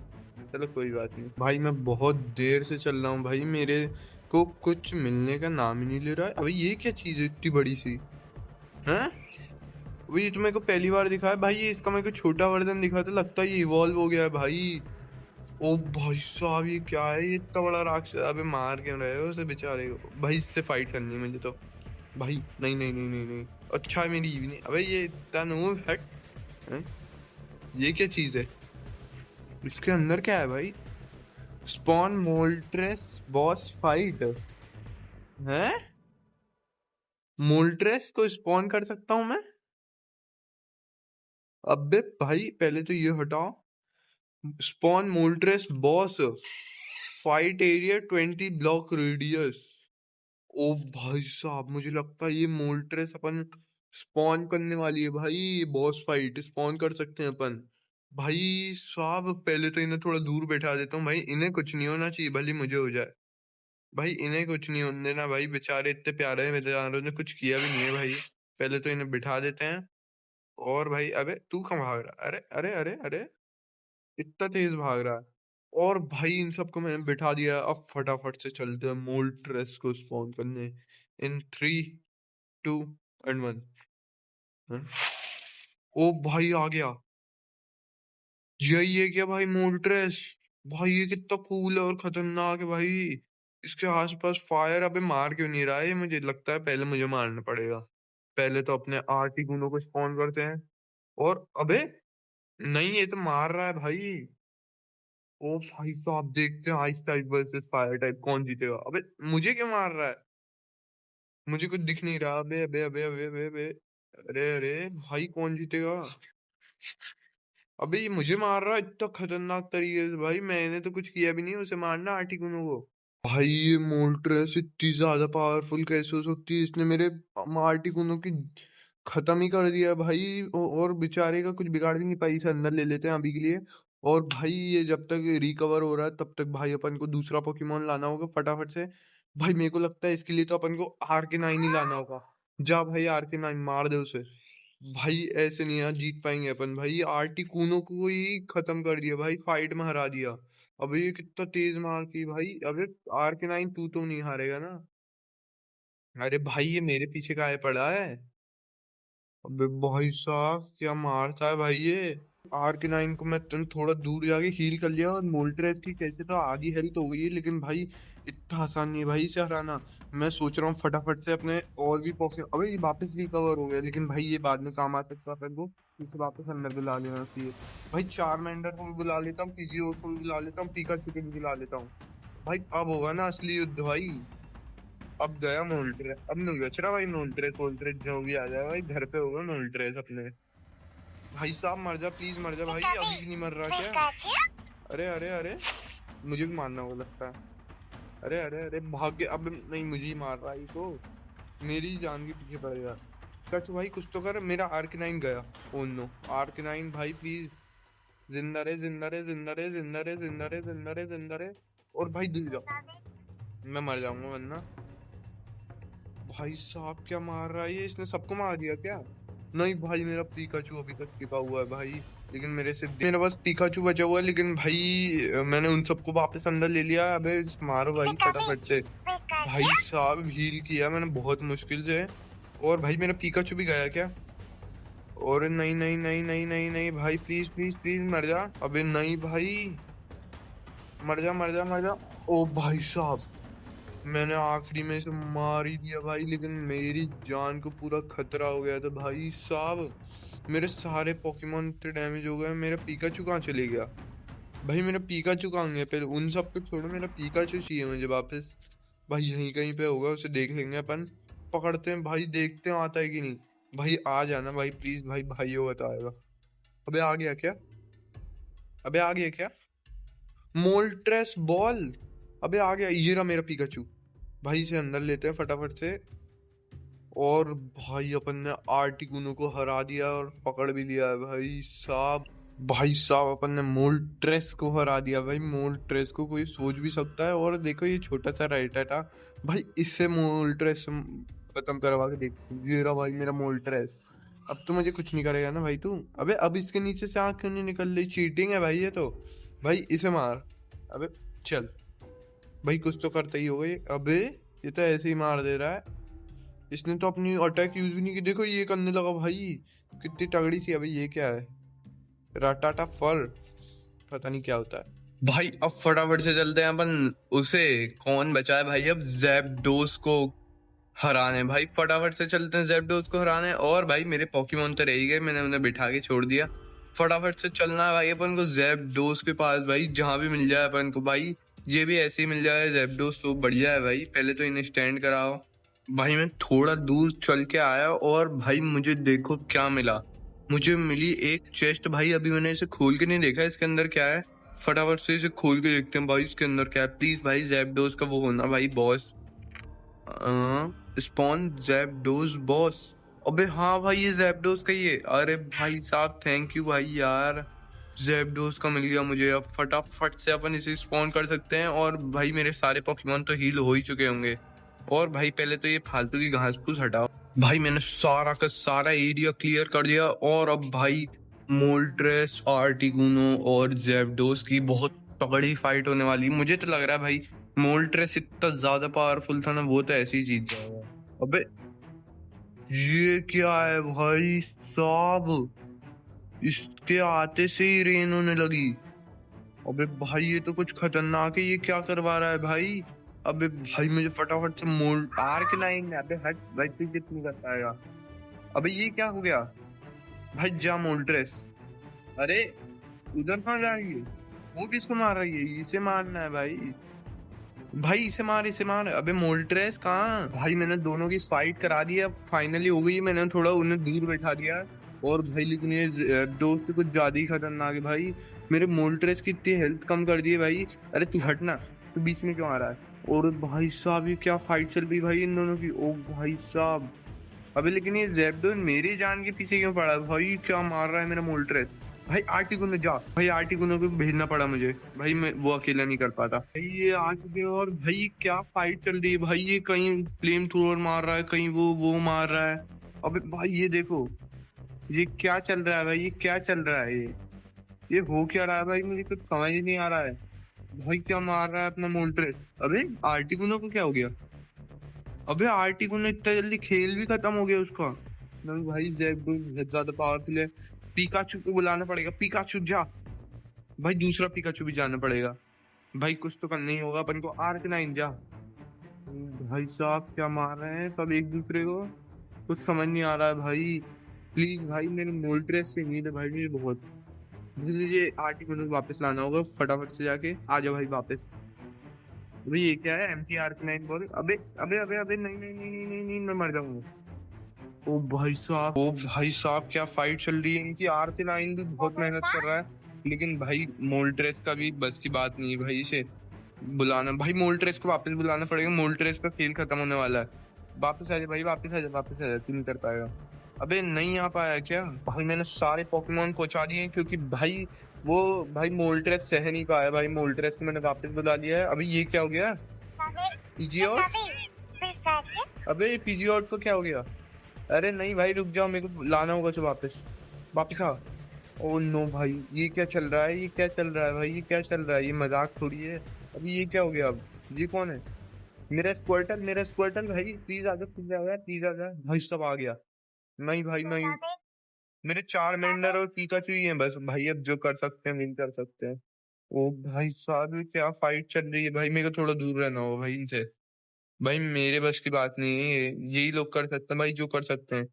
S1: चलो कोई बात नहीं भाई, मैं बहुत देर से चल रहा हूँ भाई, मेरे को कुछ मिलने का नाम ही नहीं ले रहा है। अबे ये क्या चीज है इतनी बड़ी सी, हैं। अबे ये तो मेरे को पहली बार दिखा है भाई, ये इसका मेरे को छोटा वर्जन दिखा था, लगता है ये इवॉल्व हो गया है भाई। ओ भाई साहब ये क्या है, ये इतना बड़ा राक्षस, अबे मार क्यों रहे हो उसे बेचारे को भाई, इससे फाइट करनी है मुझे तो भाई। नहीं नहीं नहीं नहीं नहीं, अच्छा है मेरी इवनिंग। अबे ये इतना नूब हट हैं? ये क्या चीज है, इसके अंदर क्या है भाई। स्पॉन मोल्ट्रेस बॉस फाइट है, मोल्ट्रेस को स्पॉन कर सकता हूँ मैं। अबे भाई पहले तो ये हटाओ, spawn Moltres boss fight area 20 block radius. ओ भाई साहब मुझे लगता है ये मोल्ट्रेस अपन स्पॉन करने वाली है भाई, ये बॉस फाइट स्पॉन कर सकते हैं अपन। भाई साहब पहले तो इन्हें थोड़ा दूर बैठा देता हूँ भाई, इन्हें कुछ नहीं होना चाहिए, भले मुझे हो जाए भाई, इन्हें कुछ नहीं होने देना भाई, बेचारे इतने प्यारे हैं, बेचारों ने कुछ किया भी नहीं है भाई। पहले तो इन्हें बिठा देते हैं। और भाई अबे तू कहाँ भाग रहा, अरे अरे अरे अरे, इतना तेज भाग रहा है। और भाई इन सबको मैंने बिठा दिया, अब फटाफट से चलते हैं मोल्ट्रेस को स्पॉन करने। इन 3 2 एंड 1। ओ भाई आ गया, यही है क्या भाई मोल्ट्रेस। भाई ये कितना कूल है और खतरनाक है भाई, इसके आसपास फायर, अबे मार क्यों नहीं रहा है, मुझे लगता है पहले मुझे मारना पड़ेगा। पहले तो अपने आर्टिगुनो को स्पॉन करते हैं। और अबे नहीं, ये तो मार रहा है भाई। ओ भाई साहब देखते हैं ice type versus fire type कौन जीतेगा। अबे मुझे क्यों मार रहा है, मुझे कुछ दिख नहीं रहा। अबे अबे अबे अबे अबे अबे, अरे अरे भाई कौन जीतेगा। अबे ये मुझे मार रहा है इतना खतरनाक तरीके से भाई, मैंने तो कुछ किया भी नहीं उसे मारना आर्टिकुनो को। भाई ये मोल्ट्रेस इतनी ज्यादा पावरफुल कैसे हो सकती है, इसने मेरे आर्टिकुनो की खत्म ही कर दिया भाई। और बेचारे का कुछ बिगाड़ भी नहीं पाई, इसे अंदर ले लेते हैं अभी के लिए। और भाई ये जब तक रिकवर हो रहा है तब तक भाई अपन को दूसरा पोकेमोन लाना होगा फटाफट से। भाई मेरे को लगता है इसके लिए तो अपन को आर्केनाइन ही लाना होगा। जा भाई आर्केनाइन मार दे उसे। भाई ऐसे नहीं यार जीत पाएंगे अपन भाई, आर्टिकुनो को ही खत्म कर दिया भाई, फाइट में हरा दिया। अबे ये कितना तेज मार की भाई, अबे आर्केनाइन तू तो नहीं हारेगा ना। अरे भाई ये मेरे पीछे काहे पड़ा है। अबे भाई साहब क्या मारता है भाई ये। आर्केनाइन को मैं तुम थोड़ा दूर जाके हील कर लिया, और मोल्ट्रेस की कैसे तो आधी हेल्थ हो गई है, लेकिन भाई इतना आसान नहीं है भाई इसे हराना। मैं सोच रहा हूँ फटाफट से अपने और भी पॉके, अबे ये वापस रिकवर हो गया, लेकिन भाई ये बाद में काम आ सकता है अपन को, इसे वापस अंदर बुला लेना चाहिए। भाई चारमेंडर को भी बुला लेता हूँ, किसी और को भी बुला लेता हूँ, पिकाचू को भी बुला लेता हूँ। भाई अब होगा ना असली युद्ध भाई। अब गया मोल्ट्रेस, अब नहीं बच रहा भाई मोल्ट्रेस, वोल्ट्रेस जो भी आ जाए भाई घर पे होगा मोल्ट्रेस अपने। भाई साहब मर जा प्लीज मर जा भाई, अभी भी नहीं मर रहा क्या। अरे अरे अरे, मुझे भी मारना होगा लगता है। अरे अरे अरे भाग गया, अब नहीं मुझे ही मार रहा है ये तो, मेरी ही जान के पीछे पड़ेगा। कच भाई कुछ तो कर, मेरा आर्क9 गया। ओ नो आर्क9 भाई प्लीज, जिंदा रहे जिंदा रहे जिंदा रहे जिंदा रहे जिंदा रहे जिंदा रहे जिंदा रहे। और भाई दूर जाओ, मैं मर जाऊंगा वरना। भाई साहब क्या मार रहा है ये, इसने सबको मार दिया क्या। नहीं भाई मेरा पिकाचू अभी तक टिका हुआ है भाई, लेकिन मेरे पास पिकाचू बचा हुआ है, लेकिन भाई मैंने उन सबको वापस अंदर ले लिया। अबे मारो भाई फटाफट से। भाई साहब हील किया मैंने बहुत मुश्किल से। और भाई मेरा पिकाचू भी गया क्या। और नहीं नहीं नहीं नहीं नहीं नहीं भाई प्लीज प्लीज प्लीज मर जा, अबे नहीं भाई मर जा मर जा मर जा। ओ भाई साहब मैंने आखिरी में इसे मार ही दिया भाई, लेकिन मेरी जान को पूरा खतरा हो गया था भाई साहब। मेरे सारे पोकेमोन इतने डैमेज हो गए, मेरा पिकाचू कहाँ चले गया। भाई मेरा पिकाचू कहाँ गया, पहले उन सबको छोड़ो, मेरा पिकाचू चाहिए मुझे वापस। भाई यहीं कहीं पे होगा, उसे देख लेंगे अपन, पकड़ते हैं भाई, देखते हैं आता है कि नहीं। भाई आ जाना भाई प्लीज, भाई भाई हो बताएगा। अबे आ गया क्या? अबे आ गया क्या? Moltres ball. अबे आ गया, ये रहा मेरा पिकाचू। भाई इसे अंदर लेते हैं फटाफट से। और भाई अपन ने आर्टिकुनो को हरा दिया और पकड़ भी लिया है भाई साहब। भाई साहब अपन ने मोल्ट्रेस को हरा दिया भाई। मोल्ट्रेस को कोई सोच भी सकता है? और देखो ये छोटा सा राइटर था भाई, इससे मोल्ट्रेस खत्म करवा के देख। ये रहा भाई मेरा मोल्ट्रेस। अब तो मुझे कुछ नहीं करेगा ना भाई तू? अबे अब इसके नीचे से आंख क्यों नहीं निकल रही? चीटिंग है भाई ये तो। भाई इसे मार। अबे चल भाई, कुछ तो करता ही होगा ये। अबे ये तो ऐसे ही मार दे रहा है। इसने तो अपनी अटैक यूज भी नहीं की, देखो ये करने लगा भाई। कितनी तगड़ी सी। अबे ये क्या है? राटाटा फर, पता नहीं क्या होता है। भाई अब फटाफट से चलते हैं अपन। उसे कौन बचा है भाई अब? ज़ैप्डोस को हराने। भाई फटाफट से चलते हैं ज़ैप्डोस को हराने। और भाई मेरे पोकेमोन तो रह ही गए, मैंने उन्हें बिठा के छोड़ दिया। फटाफट से चलना है भाई अपन को ज़ैप्डोस के पास भाई, जहां भी मिल जाए अपन को भाई। ये भी ऐसे ही मिल जाए ज़ैप्डोस तो बढ़िया है भाई। पहले तो इन्हें स्टैंड कराओ। भाई मैं थोड़ा दूर चल के आया और भाई मुझे देखो क्या मिला। मुझे मिली एक चेस्ट भाई, अभी मैंने इसे खोल के नहीं देखा इसके अंदर क्या है। फटाफट से इसे खोल के देखते हैं भाई इसके अंदर क्या है। प्लीज भाई ज़ैप्डोस का वो होना भाई बॉस। Spawn ज़ैप्डोस boss. अबे हाँ भाई ये ज़ैप्डोस का ही है। अरे भाई साहब थैंक यू भाई यार, ज़ैप्डोस का मिल गया मुझे। अब फटाफट से अपन इसे स्पॉन कर सकते हैं। और भाई मेरे सारे पोकेमोन तो हील हो ही चुके होंगे। और भाई पहले तो ये फालतू की घास फूस हटाओ। भाई मैंने सारा का सारा एरिया क्लियर कर दिया। और अब भाई मोल्ट्रेस, आर्टिकुनो और ज़ैप्डोस की बहुत तगड़ी फाइट होने वाली। मुझे तो लग रहा है भाई मोल्ट्रेस इतना ज्यादा पावरफुल था ना, वो तो ऐसे ही जीत जाएगा। अबे ये क्या है भाई साहब? इसके आते से ही रेन होने लगी। अबे भाई ये तो कुछ खतरनाक है, ये क्या करवा रहा है भाई? अबे भाई मुझे फटाफट से मोल्ड आर्क लाइन। अबे हट भाई, तू कितनी कर पाएगा? अबे ये क्या हो गया भाई? जा मोल्ट्रेस। अरे उधर कहाँ जा रही है? वो किसको मार रही है? इसे मारना है भाई। भाई इसे मार, इसे मार। अबे मोल्ट्रेस कहाँ? भाई मैंने दोनों की फाइट करा दी, अब फाइनली हो गई। मैंने थोड़ा उन्हें दूर बैठा दिया। और भाई लेकिन ये दोस्त कुछ ज्यादा ही खतरनाक है भाई। मेरे मोल्ट्रेस की इतनी हेल्थ कम कर दी है भाई। अरे तू हटना, तू बीच में क्यों आ रहा है? और भाई साहब ये क्या फाइट चल रही भाई इन दोनों की? ओ भाई साहब। अबे लेकिन ये ज़ैप्डोस मेरी जान के पीछे क्यों पड़ा है भाई? क्या मार रहा है मेरा मोल्ट्रेस? भाई आर्टिकुनो जा। भाई आर्टिकुनो को भेजना पड़ा मुझे भाई, मैं वो अकेला नहीं कर पाता भाई। ये आ चुके हैं। और भाई क्या फाइट चल रही है भाई? ये कहीं फ्लेम थ्रोअर मार रहा है, कहीं वो मार रहा है। अबे भाई ये देखो, ये क्या चल रहा है भाई? ये क्या चल रहा है? ये हो क्या रहा है भाई? मुझे कुछ समझ ही नहीं आ रहा है भाई। क्या मार रहा है अपना मोल्ट्रेस? अबे आर्टिकुनो को क्या हो गया? अबे आर्टिकुनो इतना जल्दी खेल भी खत्म हो गया उसका? नहीं भाई ज़ैप्डोस बहुत ज्यादा पावरफुल है। पिकाचू को बुलाना पड़ेगा। पिकाचू जा। भाई दूसरा पिकाचू भी जाना पड़ेगा। भाई कुछ तो करना ही होगा अपन को। आर्कनाइन जा। भाई साहब क्या मार रहे हैं सब एक दूसरे को? कुछ समझ नहीं आ रहा है भाई। प्लीज भाई मेरे मोल्ट्रेस से उम्मीद है भाई मुझे बहुत। मुझे आर्टिकुनो वापस लाना होगा फटाफट से जाके। आ जाओ भाई वापस। भाई ये क्या है? एमटी आर्कनाइन बोल। अबे अबे अबे अबे नहीं नहीं नहीं नहीं नहीं, नहीं मैं मर जाऊंगा। ओ भाई साहब, ओ भाई साहब क्या फाइट चल रही है इनकी। आरती नाइन भी बहुत मेहनत कर रहा है, लेकिन भाई मोल्ट्रेस का भी बस की बात नहीं है भाई। इसे बुलाना भाई, मोल्ट्रेस को वापस बुलाना पड़ेगा। मोल्ट्रेस का खेल खत्म होने वाला है। वापस आ जा भाई, वापस आ जा, वापस आ जा। तू नहीं कर पाएगा। अबे नहीं आ पाया क्या? भाई मैंने सारे पोकेमोन पहुंचा दिए क्योंकि भाई वो भाई मोल्ट्रेस सह नहीं पाया भाई। मोल्ट्रेस को मैंने वापस बुला लिया है। अभी ये क्या हो गया? पीजीओट। अबे पीजीओट को क्या हो गया? अरे नहीं भाई रुक जाओ, मेरे को लाना होगा उसे वापस। वापस आ। ओ नो भाई ये क्या चल रहा है? ये क्या चल रहा है भाई? ये क्या चल रहा है? ये मजाक थोड़ी है। अभी ये क्या हो गया? अब ये कौन है? मेरा स्क्वर्टल, मेरा स्क्वर्टल भाई प्लीज आ जा, प्लीज आ जा, प्लीज आ जा भाई। सब आ गया। नहीं भाई नहीं, मेरे चारमेंडर और पिकाचू ही हैं बस भाई। अब जो कर सकते हैं विन कर सकते हैं। ओ भाई साहब ये क्या फाइट चल रही है भाई? मेरे को थोड़ा दूर रहना होगा भाई इनसे। भाई मेरे बस की बात नहीं है, यही लोग कर सकते हैं भाई जो कर सकते हैं।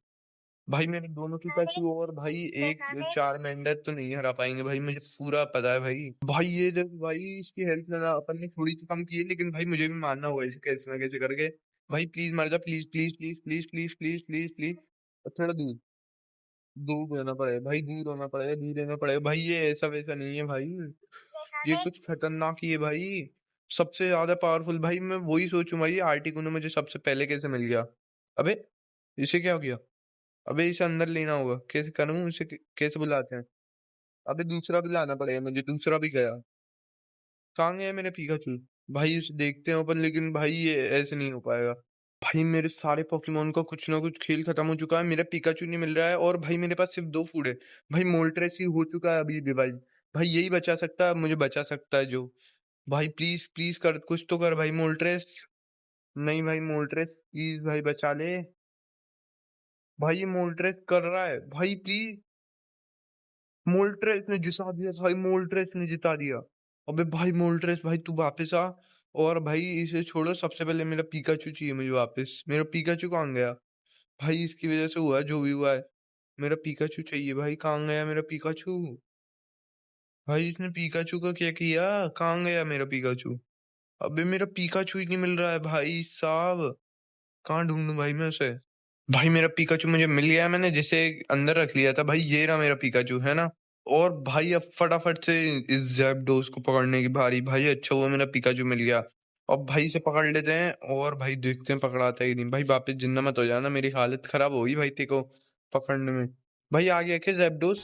S1: भाई मेरे दोनों पिकाचू और भाई एक चारमेंडर तो नहीं हरा पाएंगे भाई, मुझे पूरा पता है भाई। भाई ये देख भाई, इसकी हेल्थ ना अपन ने थोड़ी तो कम की है, लेकिन भाई मुझे भी मारना होगा इसे कैसे ना कैसे करके। भाई प्लीज मर जा, please please please please please please please please. थोड़ा दूर दूर रहना पड़ेगा भाई, दूर होना पड़ेगा, दूर रहना पड़ेगा भाई। ये ऐसा वैसा नहीं है भाई, ये कुछ खतरनाक ही है भाई, सबसे ज्यादा पावरफुल। भाई मैं वही सोचूं भाई, आर्टिकुनो मुझे सबसे पहले कैसे मिल गया। अबे इसे क्या हो गया। अबे इसे अंदर लेना होगा, कैसे करूं इसे, कैसे बुलाते हैं। अबे दूसरा भी लाना पड़ेगा मुझे, दूसरा भी गया। कहाँ गया मेरा पिकाचू। भाई इसे देखते हैं अपन, लेकिन भाई ये ऐसे नहीं हो पाएगा। भाई मेरे सारे पोकेमोन का कुछ ना कुछ खेल खत्म हो चुका है, मेरा पिकाचू नहीं मिल रहा है, और भाई मेरे पास सिर्फ 2 फूड है। भाई मोल्ट्रेस ही हो चुका है अभी रिवाइव। भाई यही बचा सकता है, मुझे बचा सकता है जो। भाई प्लीज प्लीज कर, कुछ तो कर भाई मोल्ट्रेस। नहीं भाई मोल्ट्रेस प्लीज भाई बचा ले। भाई ये मोल्ट्रेस कर रहा है भाई, प्लीज। मोल्ट्रेस ने जिता दिया भाई, मोल्ट्रेस ने जिता दिया। अबे भाई मोल्ट्रेस भाई तू वापस आ। और भाई इसे छोड़ो, सबसे पहले मेरा पिकाचू चाहिए मुझे वापस। मेरा पिकाचू कहाँ गया। भाई इसकी वजह से हुआ है जो भी हुआ है। मेरा पिकाचू चाहिए भाई, कहाँ गया मेरा पिकाचू। भाई इसने पिकाचू का क्या किया, कहाँ गया मेरा पिकाचू। अबे मेरा पिकाचू ही नहीं मिल रहा है भाई साहब, कहाँ ढूंढूं भाई मैं उसे। भाई मेरा पिकाचू मुझे मिल गया है, मैंने जिसे अंदर रख लिया था भाई, ये रहा मेरा पिकाचू है ना। और भाई अब फटाफट से इस ज़ैप्डोज़ को पकड़ने की बारी। भाई अच्छा हुआ मेरा पिकाचू मिल गया। अब भाई इसे पकड़ लेते हैं, और भाई देखते हैं पकड़ाता है कि नहीं। भाई वापस जिंदा मत हो जाना, मेरी हालत खराब होगी भाई तेरे को पकड़ने में। भाई आ गया क्या ज़ैप्डोज़।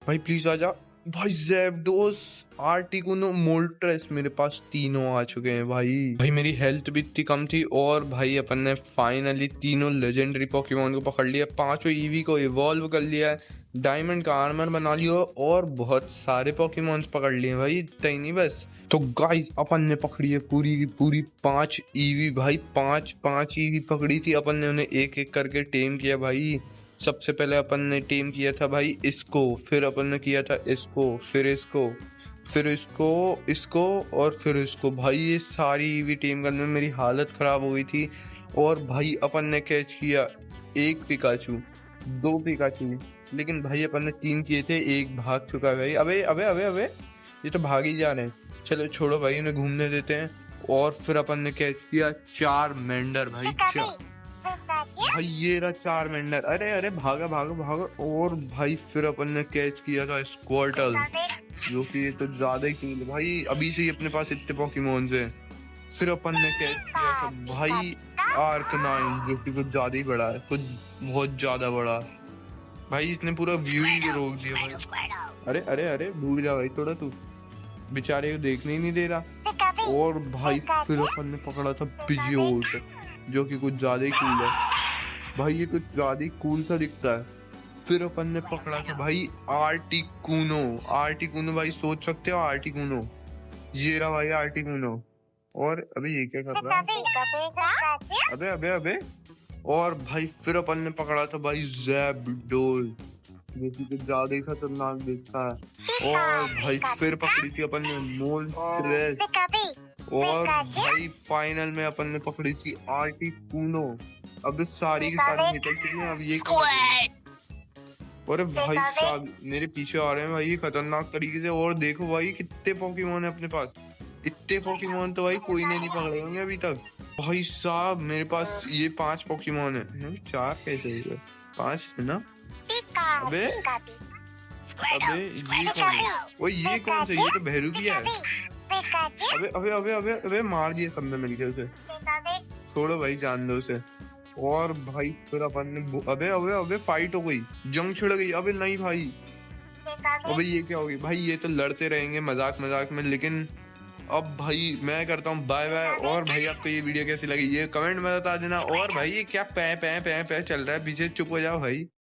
S1: भाई प्लीज आ जा। भाई ज़ैप्डोज़, आर्टिकुनो, मोल्ट्रेस, मेरे पास तीनों आ चुके हैं भाई। भाई मेरी हेल्थ भी इतनी कम थी, और भाई अपन ने फाइनली तीनों लेजेंडरी पोकेमोन को पकड़ लिया, पांचों ईवी को इवॉल्व कर लिया है, डायमंड का आर्मर बना लिया, और बहुत सारे पोकेमोन्स पकड़ लिए भाई, इतना ही नहीं बस। तो गाइस अपन ने पकड़ी है पूरी की पूरी 5 ईवी भाई, 5 ईवी पकड़ी थी अपन ने, उन्हें एक एक करके टेम किया भाई। सबसे पहले अपन ने टीम किया था भाई इसको, फिर अपन ने किया था इसको, फिर इसको, फिर इसको और फिर इसको। भाई ये सारी ईवी टीम करने में मेरी हालत खराब हो गई थी। और भाई अपन ने कैच किया 1 पिकाचू, 2 पिकाचू, लेकिन भाई अपन ने 3 किए थे, 1 भाग चुका है भाई। अबे अबे अबे अबे, ये तो भाग ही जा रहे हैं। चलो छोड़ो भाई, उन्हें घूमने देते हैं। और फिर अपन ने कैच किया 4 मेंढर भाई, 4। भाई ये रहा 4 मेंढर, अरे अरे भागा भागा भागा। और भाई फिर अपन ने कैच किया था स्क्वार्टल, जो कि ये तो ज्यादा ही कूल है भाई, अभी से ही अपने पास इतने पोकेमोन है। फिर अपन ने कैच किया था भाई आर्कनाइन, जो कि कुछ ज्यादा ही बड़ा है, कुछ बहुत ज्यादा बड़ा। भाई इसने पूरा व्यू ही रोक दिया भाई। अरे अरे अरे भूल जा भाई थोड़ा, तू बेचारे को देखने ही नहीं दे रहा। और भाई फिर अपन ने पकड़ा था पिजियोट, जो कि कुछ ज्यादा ही कूल है भाई, ये कुछ ज्यादा ही कूल सा दिखता है। फिर अपन ने पकड़ा था भाई आर्टिकुनो, आर्टिकुनो भाई सोच सकते हो आर्टिकुनो, ये रहा भाई आर्टिकुनो। और अबे ये क्या कर रहा है, अबे अबे अबे। और भाई फिर अपन ने पकड़ा था भाई ज़ैप्डोज़, जो कि कुछ ज्यादा ही खतरनाक दिखता है। और भाई फिर पकड़ी थी अपन ने मोल्ट्रेस। और भाई फाइनल में अपन ने पकड़ी थी आर्टिकुनो। अब सारी की सारी निकल चुकी हैं, अब ये अरे भाई साहब मेरे पीछे आ रहे हैं भाई खतरनाक तरीके से। और देखो भाई कितने पोकेमोन है अपने पास, इतने पोकेमोन तो भाई कोई ने नहीं पकड़े होंगे अभी तक। भाई साहब मेरे पास ये 5 पोकेमोन है, 4 कैसे है, 5 है ना। अबे अबे ये कौन है, वो ये कौन सा, ये तो बहरूपिया है। अबे अबे अबे अबे अबे मार दिए सबने मिलके उसे, छोड़ो भाई जान दो उसे। और भाई फिर अपन ने अबे अबे अबे फाइट हो गई, जंग छिड़ गई। अबे नहीं भाई, अबे ये क्या हो गई भाई, ये तो लड़ते रहेंगे मजाक मजाक में, लेकिन अब भाई मैं करता हूँ बाय बाय। और भाई आपको ये वीडियो कैसी लगी ये कमेंट में बता देना। और भाई ये क्या पै पै पै पै चल रहा है पीछे, चुप हो जाओ भाई।